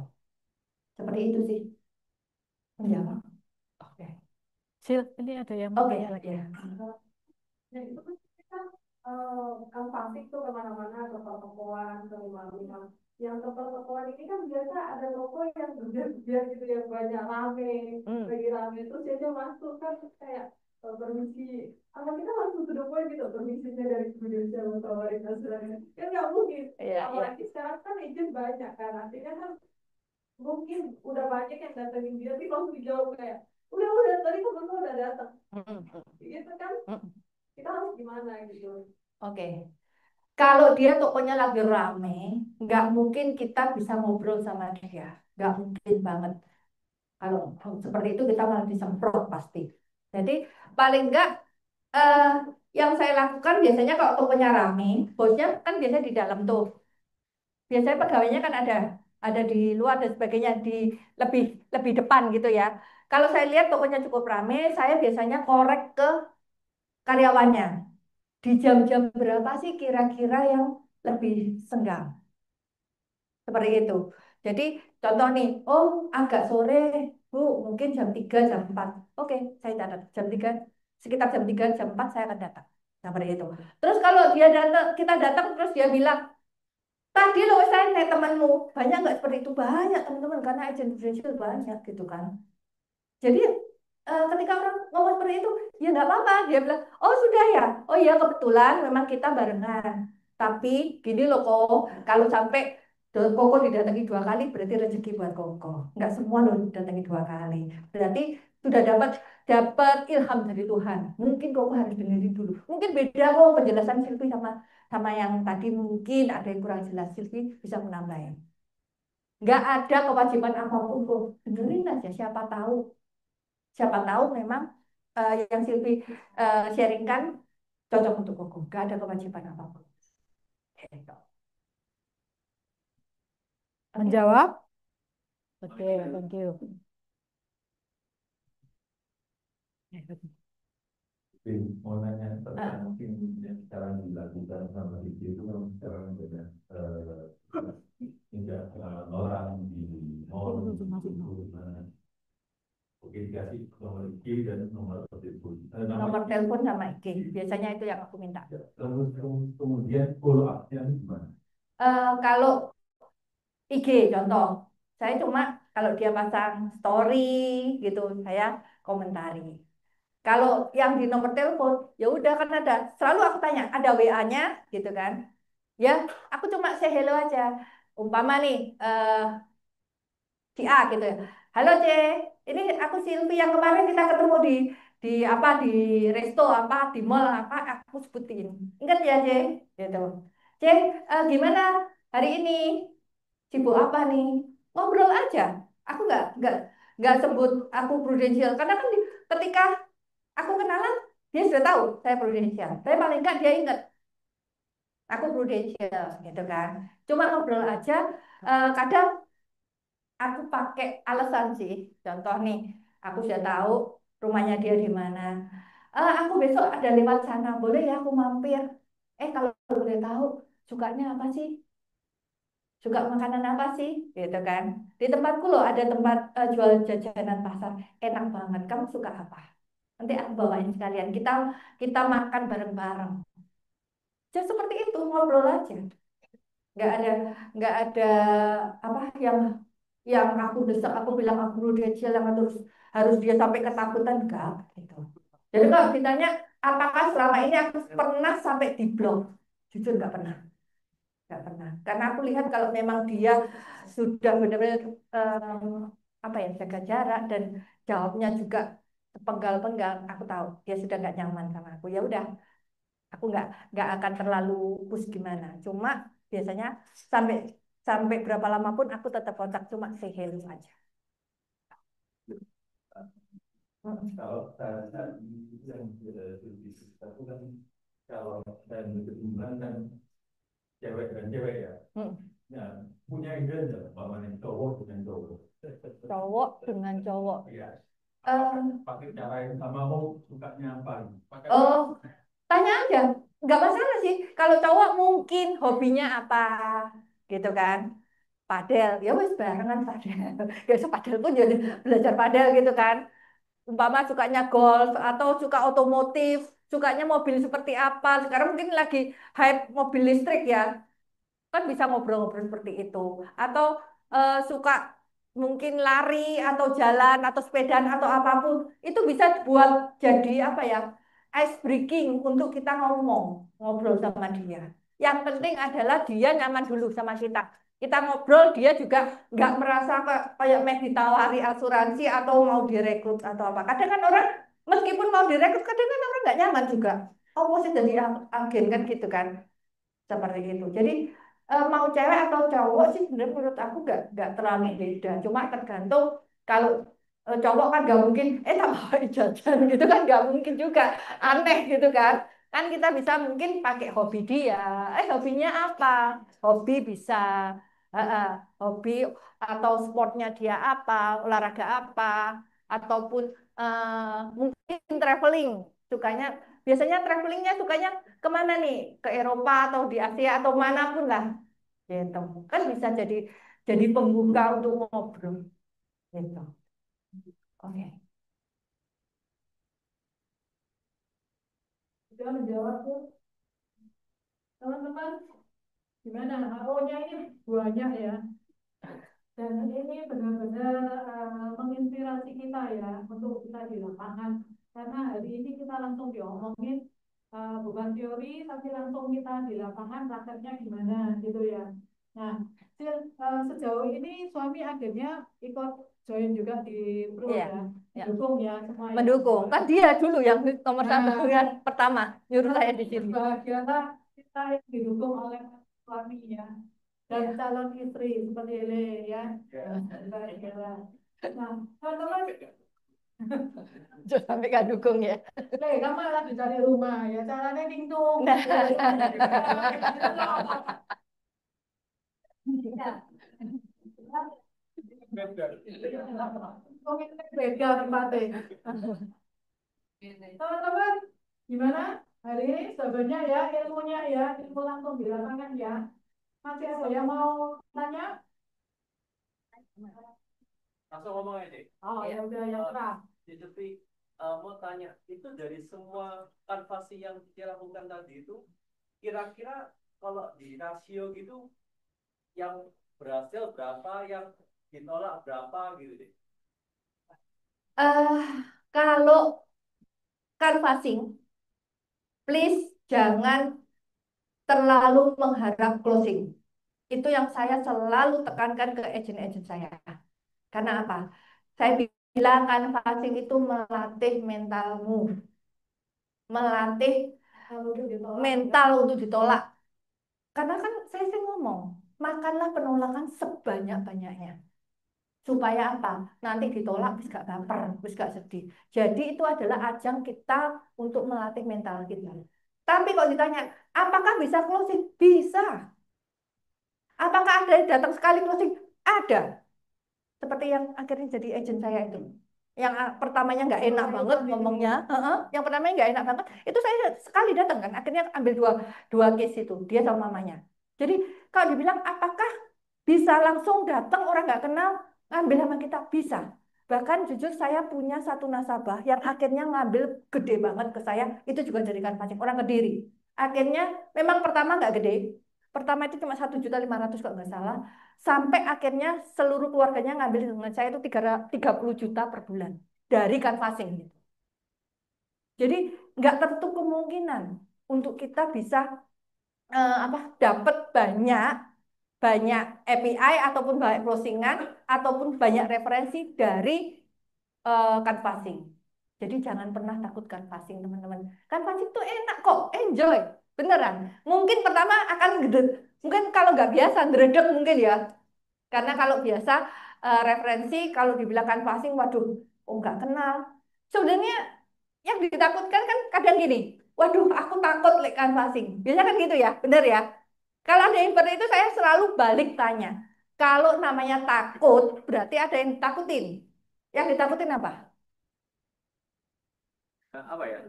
Seperti itu sih. Ya. Oke. Sil, ini ada yang mau Oke, tanya lagi. ya. Nah, itu kan kita kan pasti tuh kemana-mana ke toko-tokoan, ke rumah-rumah. Yang toko-tokoan ini kan biasa ada toko yang gede-gede gitu, yang banyak rame, lagi rame. Terus dia masuk kan kayak permisi. Apa kita langsung to the point gitu, permisinya dari kemudian jalan tawarin hasilnya. Kan nggak mungkin. Apalagi sekarang kan agent banyak kan. Artinya kan mungkin udah banyak yang datengin dia, tapi langsung dijawab kayak, udah tadi temen lo udah datang. Gitu kan. Kita harus gimana gitu. Oke. Kalau dia tokonya lagi rame, nggak mungkin kita bisa ngobrol sama dia. Nggak mungkin banget. Kalau seperti itu kita malah disemprot pasti. Jadi paling nggak eh, yang saya lakukan biasanya kalau tokonya rame, bosnya kan biasanya di dalam tuh. Biasanya pegawainya kan ada di luar dan sebagainya di lebih lebih depan gitu ya. Kalau saya lihat tokonya cukup rame, saya biasanya korek ke karyawannya. Di jam-jam berapa sih kira-kira yang lebih senggang? Seperti itu. Jadi contoh nih, oh agak sore, Bu, mungkin jam 3, jam 4. Oke, saya catat jam 3. sekitar jam 3, jam 4 saya akan datang. Seperti itu. Terus kalau dia datang, kita datang terus dia bilang, tadi loh saya naik temanmu. Banyak nggak seperti itu? Banyak teman-teman, karena agent Brazil banyak gitu kan. Jadi ketika orang ngomong seperti itu, ya nggak apa-apa. Dia bilang, oh sudah ya, oh iya kebetulan memang kita barengan. Tapi gini loh kok, kalau sampai Koko didatangi 2 kali berarti rezeki buat Koko. Nggak semua loh didatangi 2 kali. Berarti sudah dapat dapat ilham dari Tuhan. Mungkin Koko harus dengerin dulu. Mungkin beda kok penjelasan Silvi sama sama yang tadi, mungkin ada yang kurang jelas. Silvi bisa menambahkan. Nggak ada kewajiban apapun kok. Dengerin aja, siapa tahu memang yang Silvi sharingkan cocok untuk Koko. Nggak ada kewajiban apapun. Gitu. Menjawab? Oke, thank you. Mau nanya tentang mungkin yang sekarang dilakukan sama itu kan sekarang beda tidak orang di mall itu oke dikasih nomor IG dan nomor telepon Nomor telepon sama IG biasanya itu yang aku minta. Terus kemudian follow up-nya gimana? Kalau IG contoh, saya cuma kalau dia pasang story gitu saya komentari. Kalau yang di nomor telepon, ya udah kan ada. Selalu aku tanya, ada WA-nya gitu kan? Ya, aku cuma say hello aja. Umpama nih, si A gitu ya. Halo C, ini aku Silvi yang kemarin kita ketemu di apa di resto apa di mall apa aku sebutin. Ingat ya C, gitu. C, gimana hari ini? Sibuk apa nih? Ngobrol aja. Aku nggak sebut aku prudensial karena kan ketika aku kenalan dia sudah tahu saya prudensial. Tapi paling nggak dia ingat aku prudensial gitu kan. Cuma ngobrol aja. Kadang aku pakai alasan sih. Contoh nih, aku sudah tahu rumahnya dia di mana. Aku besok ada lewat sana, boleh ya aku mampir? Kalau boleh tahu, sukanya apa sih? Suka makanan apa sih? Gitu kan. Di tempatku loh ada tempat jual jajanan pasar, enak banget. Kamu suka apa? Nanti aku bawain sekalian. Kita kita makan bareng-bareng. Jadi seperti itu ngobrol aja. Nggak ada nggak ada apa yang aku desak, aku bilang aku prudensial yang harus harus dia sampai ketakutan enggak gitu. Jadi kalau ditanya apakah selama ini aku pernah sampai di blok, jujur nggak pernah. Karena aku lihat kalau memang dia sudah benar-benar apa ya jaga jarak dan jawabnya juga penggal-penggal, aku tahu dia sudah nggak nyaman sama aku. Ya udah, aku nggak akan terlalu push gimana. Cuma biasanya sampai sampai berapa lama pun aku tetap kontak cuma say hello aja. Kalau saya yang itu kan kalau saya berhubungan kan cewek dan cewek ya. Ya, punya ide nggak bahwa cowok dengan cowok? Cowok dengan cowok. Iya. Pakai cara yang sama mau sukanya apa? Tanya aja, nggak masalah sih. Kalau cowok mungkin hobinya apa, gitu kan? Padel, ya wes barengan padel. Ya padel pun jadi belajar padel gitu kan. Umpama sukanya golf atau suka otomotif, sukanya mobil seperti apa. Sekarang mungkin lagi hype mobil listrik ya. Kan bisa ngobrol-ngobrol seperti itu. Atau suka mungkin lari atau jalan atau sepedaan atau apapun. Itu bisa buat jadi apa ya? Ice breaking untuk kita ngobrol sama dia. Yang penting adalah dia nyaman dulu sama kita. Kita ngobrol, dia juga nggak merasa kayak ditawari asuransi atau mau direkrut atau apa. Kadang kan orang meskipun mau direkrut, kadang kan orang nggak nyaman juga. Oh, mau sih jadi agen kan gitu kan, seperti itu. Jadi mau cewek atau cowok sih sebenarnya menurut aku nggak terlalu beda. Cuma tergantung kalau cowok kan nggak mungkin tak bawa jajan gitu kan nggak mungkin juga aneh gitu kan. Kan kita bisa mungkin pakai hobi dia. Hobinya apa? Hobi bisa hobi atau sportnya dia apa, olahraga apa, ataupun mungkin traveling. Sukanya biasanya travelingnya sukanya kemana nih? Ke Eropa atau di Asia atau manapun lah. Gitu. Kan bisa jadi pembuka untuk ngobrol. Gitu. Oke. sudah menjawab tuh teman-teman, gimana? HO-nya ini banyak ya. Dan ini benar-benar menginspirasi kita ya untuk kita di lapangan. Karena hari ini kita langsung diomongin bukan teori, tapi langsung kita di lapangan prakteknya gimana gitu ya. Nah, sejauh ini suami akhirnya ikut join juga di Pro Iya, ya, ya. mendukung ya semua. Mendukung. Kan dia dulu yang nomor satu Nah, yang pertama nyuruh saya di sini. bahagialah kita yang didukung oleh suami ya. Dan Iya. calon istri seperti ini ya. Bahagialah. Nah, teman-teman, Sampai gak dukung ya. kamu lagi cari rumah ya, caranya tingtung. Nah. Beda tempatnya. Teman-teman, gimana? Hari ini sebenarnya ya ilmunya ya, ilmu langsung di lapangan ya. Masih ada yang mau tanya? Langsung ngomong aja. Oh ya udah yang terang. Jadi mau tanya, itu dari semua kanvasi yang kita lakukan tadi itu, kira-kira kalau di rasio gitu, yang berhasil berapa, yang ditolak berapa gitu deh. Kalau canvassing, please jangan terlalu mengharap closing. Itu yang saya selalu tekankan ke agent-agent saya. Karena apa? Saya bilang canvassing itu melatih mentalmu, melatih mental untuk ditolak. Karena kan saya sering ngomong, makanlah penolakan sebanyak-banyaknya. Supaya apa? Nanti ditolak, wis gak baper, wis gak sedih. Jadi itu adalah ajang kita untuk melatih mental kita. Tapi kalau ditanya, apakah bisa closing? Bisa. Apakah ada yang datang sekali closing? Ada. Seperti yang akhirnya jadi agent saya itu. Yang pertamanya nggak enak banget ngomongnya. Yang pertamanya nggak enak banget. Itu saya sekali datang kan. Akhirnya ambil dua case itu. Dia sama mamanya. Jadi kalau dibilang apakah bisa langsung datang orang nggak kenal ngambil sama kita? Bisa. Bahkan jujur saya punya satu nasabah yang akhirnya ngambil gede banget ke saya. Itu juga dari canvassing orang Kediri. Akhirnya memang pertama nggak gede. Pertama itu cuma 1.500.000 kalau nggak salah. Sampai akhirnya seluruh keluarganya ngambil dengan saya itu 30 juta per bulan dari canvassing gitu. Jadi nggak tertutup kemungkinan untuk kita bisa dapat banyak API ataupun banyak closingan ataupun banyak referensi dari canvassing. Jadi jangan pernah takut canvassing teman-teman. Canvassing itu enak kok, enjoy, beneran. Mungkin pertama akan gede, mungkin kalau nggak biasa gredek mungkin ya. Karena kalau biasa referensi kalau dibilang canvassing, waduh, oh nggak kenal. Sebenarnya yang ditakutkan kan kadang gini, waduh aku takut lek canvassing. Biasanya kan gitu ya, bener ya. Kalau ada yang seperti itu saya selalu balik tanya. Kalau namanya takut, berarti ada yang ditakutin. Yang ditakutin apa? Apa ya?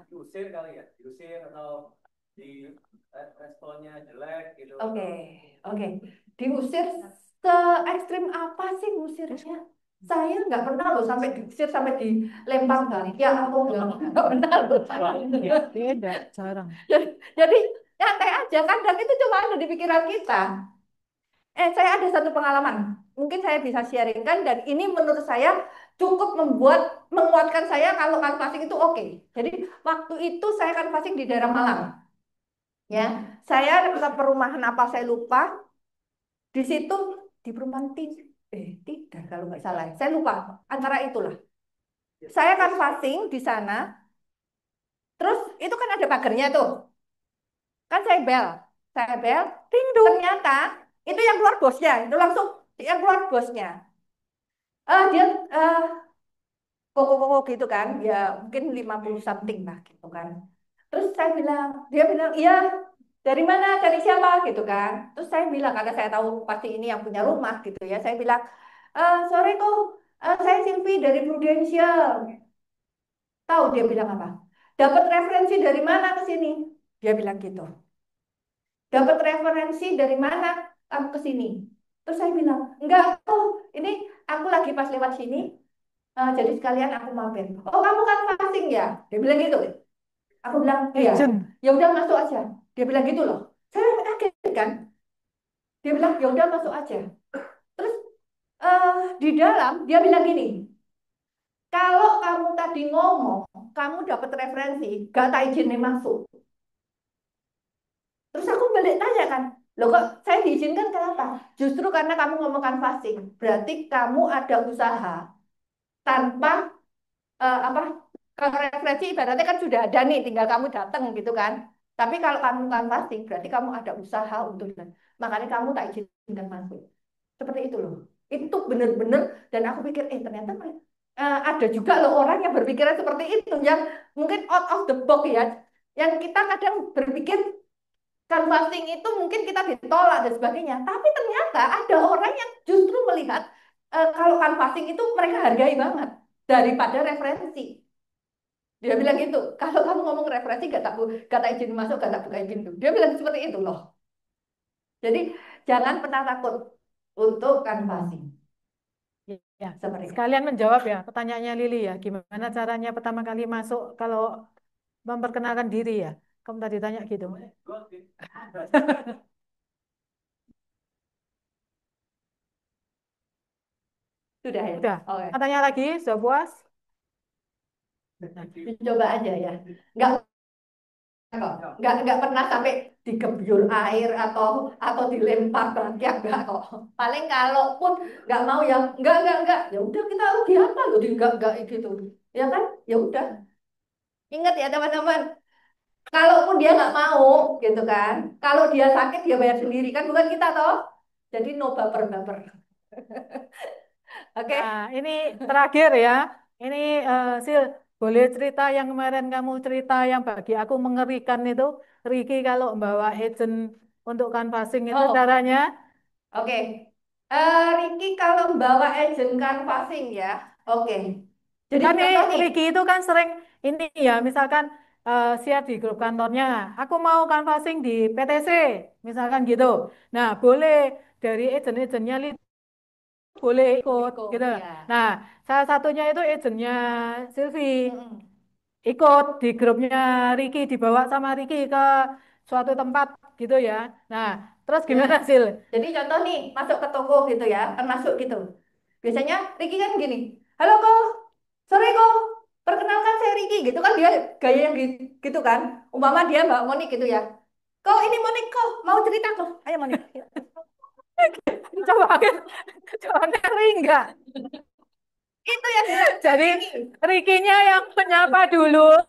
Diusir kali ya? Diusir atau di responnya jelek gitu. Oke. Diusir se ekstrim apa sih ngusirnya? Saya nggak pernah loh sampai diusir sampai dilempar ya atau nggak pernah loh. Beda, jarang. Jadi nyantai aja kan dan itu cuma ada di pikiran kita. Saya ada satu pengalaman, mungkin saya bisa sharingkan dan ini menurut saya cukup menguatkan saya kalau canvassing itu oke. Jadi waktu itu saya canvassing di daerah Malang. Ya, saya ke perumahan apa saya lupa. Di situ di perumahan Tidar kalau nggak salah. Saya lupa antara itulah. Saya canvassing di sana. Terus itu kan ada pagarnya tuh. Kan saya bel, ding dong. Ternyata itu yang keluar bosnya, itu langsung yang keluar bosnya. Dia koko gitu kan, ya mungkin 50 something lah gitu kan. Terus dia bilang, iya dari mana, dari siapa gitu kan. Terus saya bilang, karena saya tahu pasti ini yang punya rumah gitu ya, saya bilang, sore kok, saya Silvi dari Prudential. Tahu dia bilang apa? Dapat referensi dari mana ke sini? Dia bilang gitu. Dapat referensi dari mana kamu ke sini? Terus saya bilang, enggak, ini aku lagi pas lewat sini, jadi sekalian aku mampir. Oh, kamu kan canvassing ya? Dia bilang gitu. Aku bilang, iya. Agent. Ya udah masuk aja. Dia bilang gitu loh. Saya kaget kan. Dia bilang, ya udah masuk aja. Terus di dalam dia bilang gini, kalau kamu tadi ngomong, kamu dapat referensi, gak tak izinin masuk. Terus aku balik tanya kan, loh kok saya diizinkan kenapa? Justru karena kamu ngomong canvassing, berarti kamu ada usaha tanpa apa? Kalau referensi ibaratnya kan sudah ada nih, tinggal kamu datang gitu kan. Tapi kalau kamu canvassing, berarti kamu ada usaha untuk makanya kamu tak izinkan masuk. Seperti itu loh. Itu benar-benar dan aku pikir ternyata ada juga loh orang yang berpikiran seperti itu yang mungkin out of the box ya. Yang kita kadang berpikir canvassing itu mungkin kita ditolak dan sebagainya. Tapi ternyata ada orang yang justru melihat kalau canvassing itu mereka hargai banget daripada referensi. Dia bilang gitu, kalau kamu ngomong referensi gak tak izin masuk, gak tak buka pintu. Dia bilang seperti itu loh. Jadi jangan pernah takut untuk canvassing. Ya, Seperti itu. sekalian menjawab ya pertanyaannya Lili ya, gimana caranya pertama kali masuk kalau memperkenalkan diri ya. Kamu tadi tanya gitu. Sudah ya? Udah. Oke. Tanya lagi, sudah puas? Dicoba aja ya. Nggak pernah sampai digebyur air atau dilempar bangkit enggak kok. Paling kalaupun nggak mau ya enggak. Ya udah kita rugi apa loh enggak gitu. Ya kan? Ya udah. Ingat ya teman-teman. Kalaupun dia nggak mau gitu kan. Kalau dia sakit dia bayar sendiri kan bukan kita toh. Jadi no baper-baper. Oke. Nah, ini terakhir ya. Ini Sil, boleh cerita yang kemarin kamu cerita yang bagi aku mengerikan itu, Ricky kalau membawa agent untuk canvassing itu caranya? Oke. Ricky kalau membawa agent canvassing ya. Oke. Jadi Kan contoh nih. Ricky itu kan sering ini ya, misalkan share di grup kantornya, aku mau canvassing di PTC, misalkan gitu. Nah, boleh dari agent-agentnya boleh ikut gitu. Ya. Nah, salah satunya itu agentnya Silvi ikut di grupnya Ricky, dibawa sama Ricky ke suatu tempat gitu ya. Nah, terus gimana Sil? Jadi contoh nih masuk ke toko gitu ya, kan masuk gitu. Biasanya Ricky kan gini, halo kok, sore kok, perkenalkan saya Ricky gitu kan dia gaya yang gitu kan. Umpama dia Mbak Monik gitu ya. Kok ini Monik kok mau cerita kok, ayo Monik. Coba kan, coba ngeri enggak? Itu yang Jadi Ricky-nya yang menyapa dulu.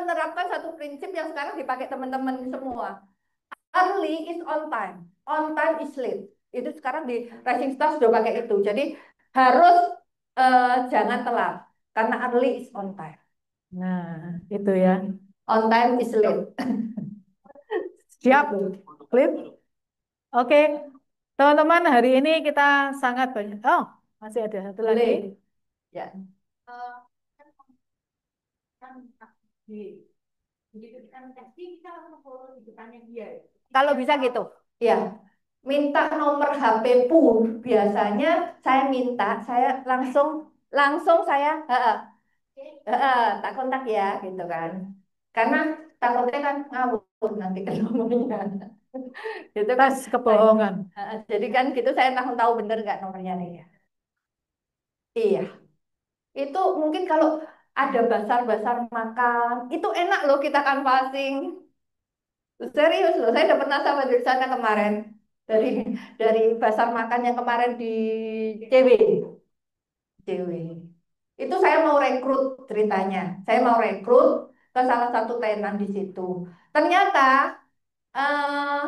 menerapkan satu prinsip yang sekarang dipakai teman-teman semua. Early is on time is late. Itu sekarang di Rising Star sudah pakai itu. Jadi harus jangan telat karena early is on time. Nah, itu ya. On time is late. Siap, Clip. Oke, teman-teman, hari ini kita sangat banyak. Oh, masih ada satu lagi. Ya. Kalau bisa gitu, ya. Minta nomor HP pun biasanya saya minta, saya langsung saya tak kontak ya gitu kan. Karena takutnya kan ngawur nanti ke nomornya. Gitu kan Tes kebohongan. jadi kan gitu saya langsung tahu bener nggak nomornya nih ya. Iya. Itu mungkin kalau ada basar-basar makan, itu enak loh kita canvassing. Serius loh, saya udah pernah sampai di sana kemarin. Dari basar makan yang kemarin di CW. CW. Itu saya mau rekrut ceritanya. Saya mau rekrut ke salah satu tenan di situ. Ternyata eh,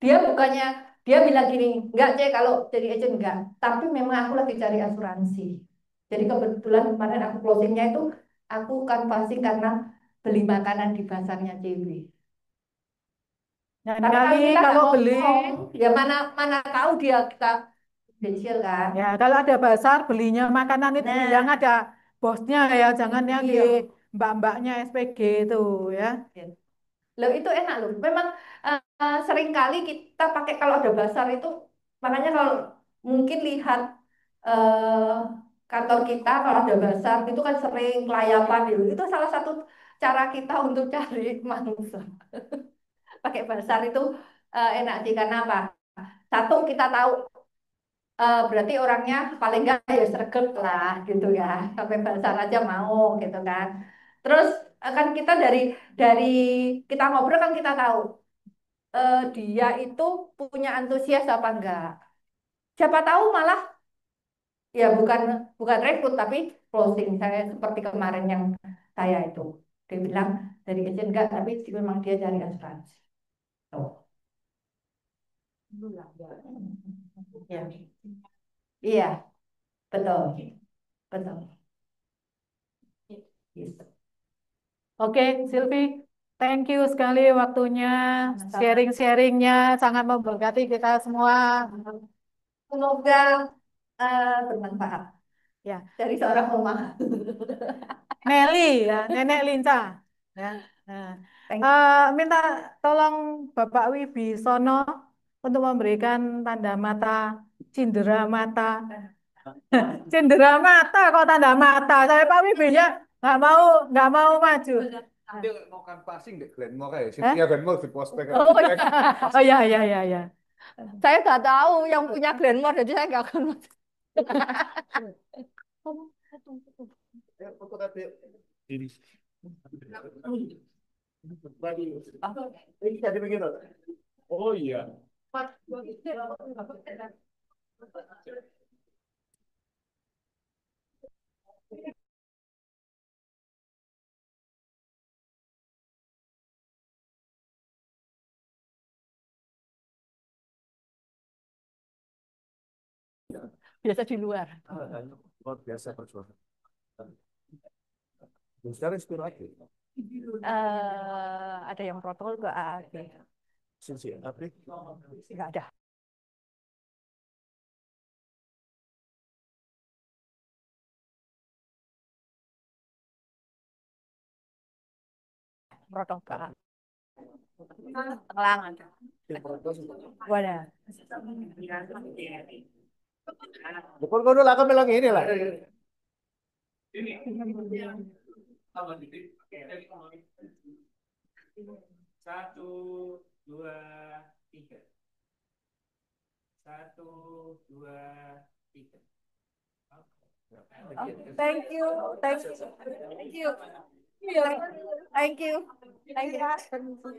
dia bilang gini, enggak cek kalau jadi agent enggak. Tapi memang aku lagi cari asuransi. Jadi kebetulan kemarin aku closingnya itu aku canvassing karena beli makanan di pasarnya CW. Dan Tapi kali kita kalau nggak beli, ngomong, ya mana tahu dia kita kecil kan. ya kalau ada pasar belinya makanan itu Nah, yang ada bosnya ya, jangan yang di iya. mbak-mbaknya SPG itu ya. Loh itu enak loh. Memang sering kali kita pakai kalau ada basar itu, makanya kalau mungkin lihat eh, kantor kita kalau ada basar itu kan sering kelayapan gitu. Itu salah satu cara kita untuk cari mangsa. Pakai basar itu enak sih karena apa? Satu kita tahu berarti orangnya paling enggak ya sregep lah gitu ya. Sampai basar aja mau gitu kan. Terus kan kita dari kita ngobrol kan kita tahu dia itu punya antusias apa enggak. Siapa tahu malah ya bukan rekrut tapi closing saya seperti kemarin yang saya itu. Dia bilang dari agent enggak tapi memang dia cari asuransi. Tuh. Ya. Iya, betul. Betul. Gitu. Oke, Silvi, thank you sekali waktunya, sharing-sharingnya sangat memberkati kita semua. Semoga bermanfaat Ya, dari seorang mama. Nelly ya, Nenek Linca. Ya. Nah, minta tolong Bapak Wibisono untuk memberikan tanda mata, cindera mata. Cindera mata kok tanda mata. Saya Pak Wibinya nggak mau maju. Dia mau canvassing deh Glenmore ya. Cynthia Glenmore di prospek. Oh ya. Saya nggak tahu yang punya Glenmore, jadi saya nggak akan. Foto tadi. Ini. Jadi begitu. Oh iya. Biasa di luar. Luar biasa perjuangan. Sekarang inspirasi. Ada yang protokol nggak ada. Sinsi, tapi Nggak ada. Protokol. Telang ada. Wadah. Bukan kau dulu akan bilang ini lah. Ini. Satu, dua, tiga. Satu, dua, tiga. Thank you.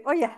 Oh ya.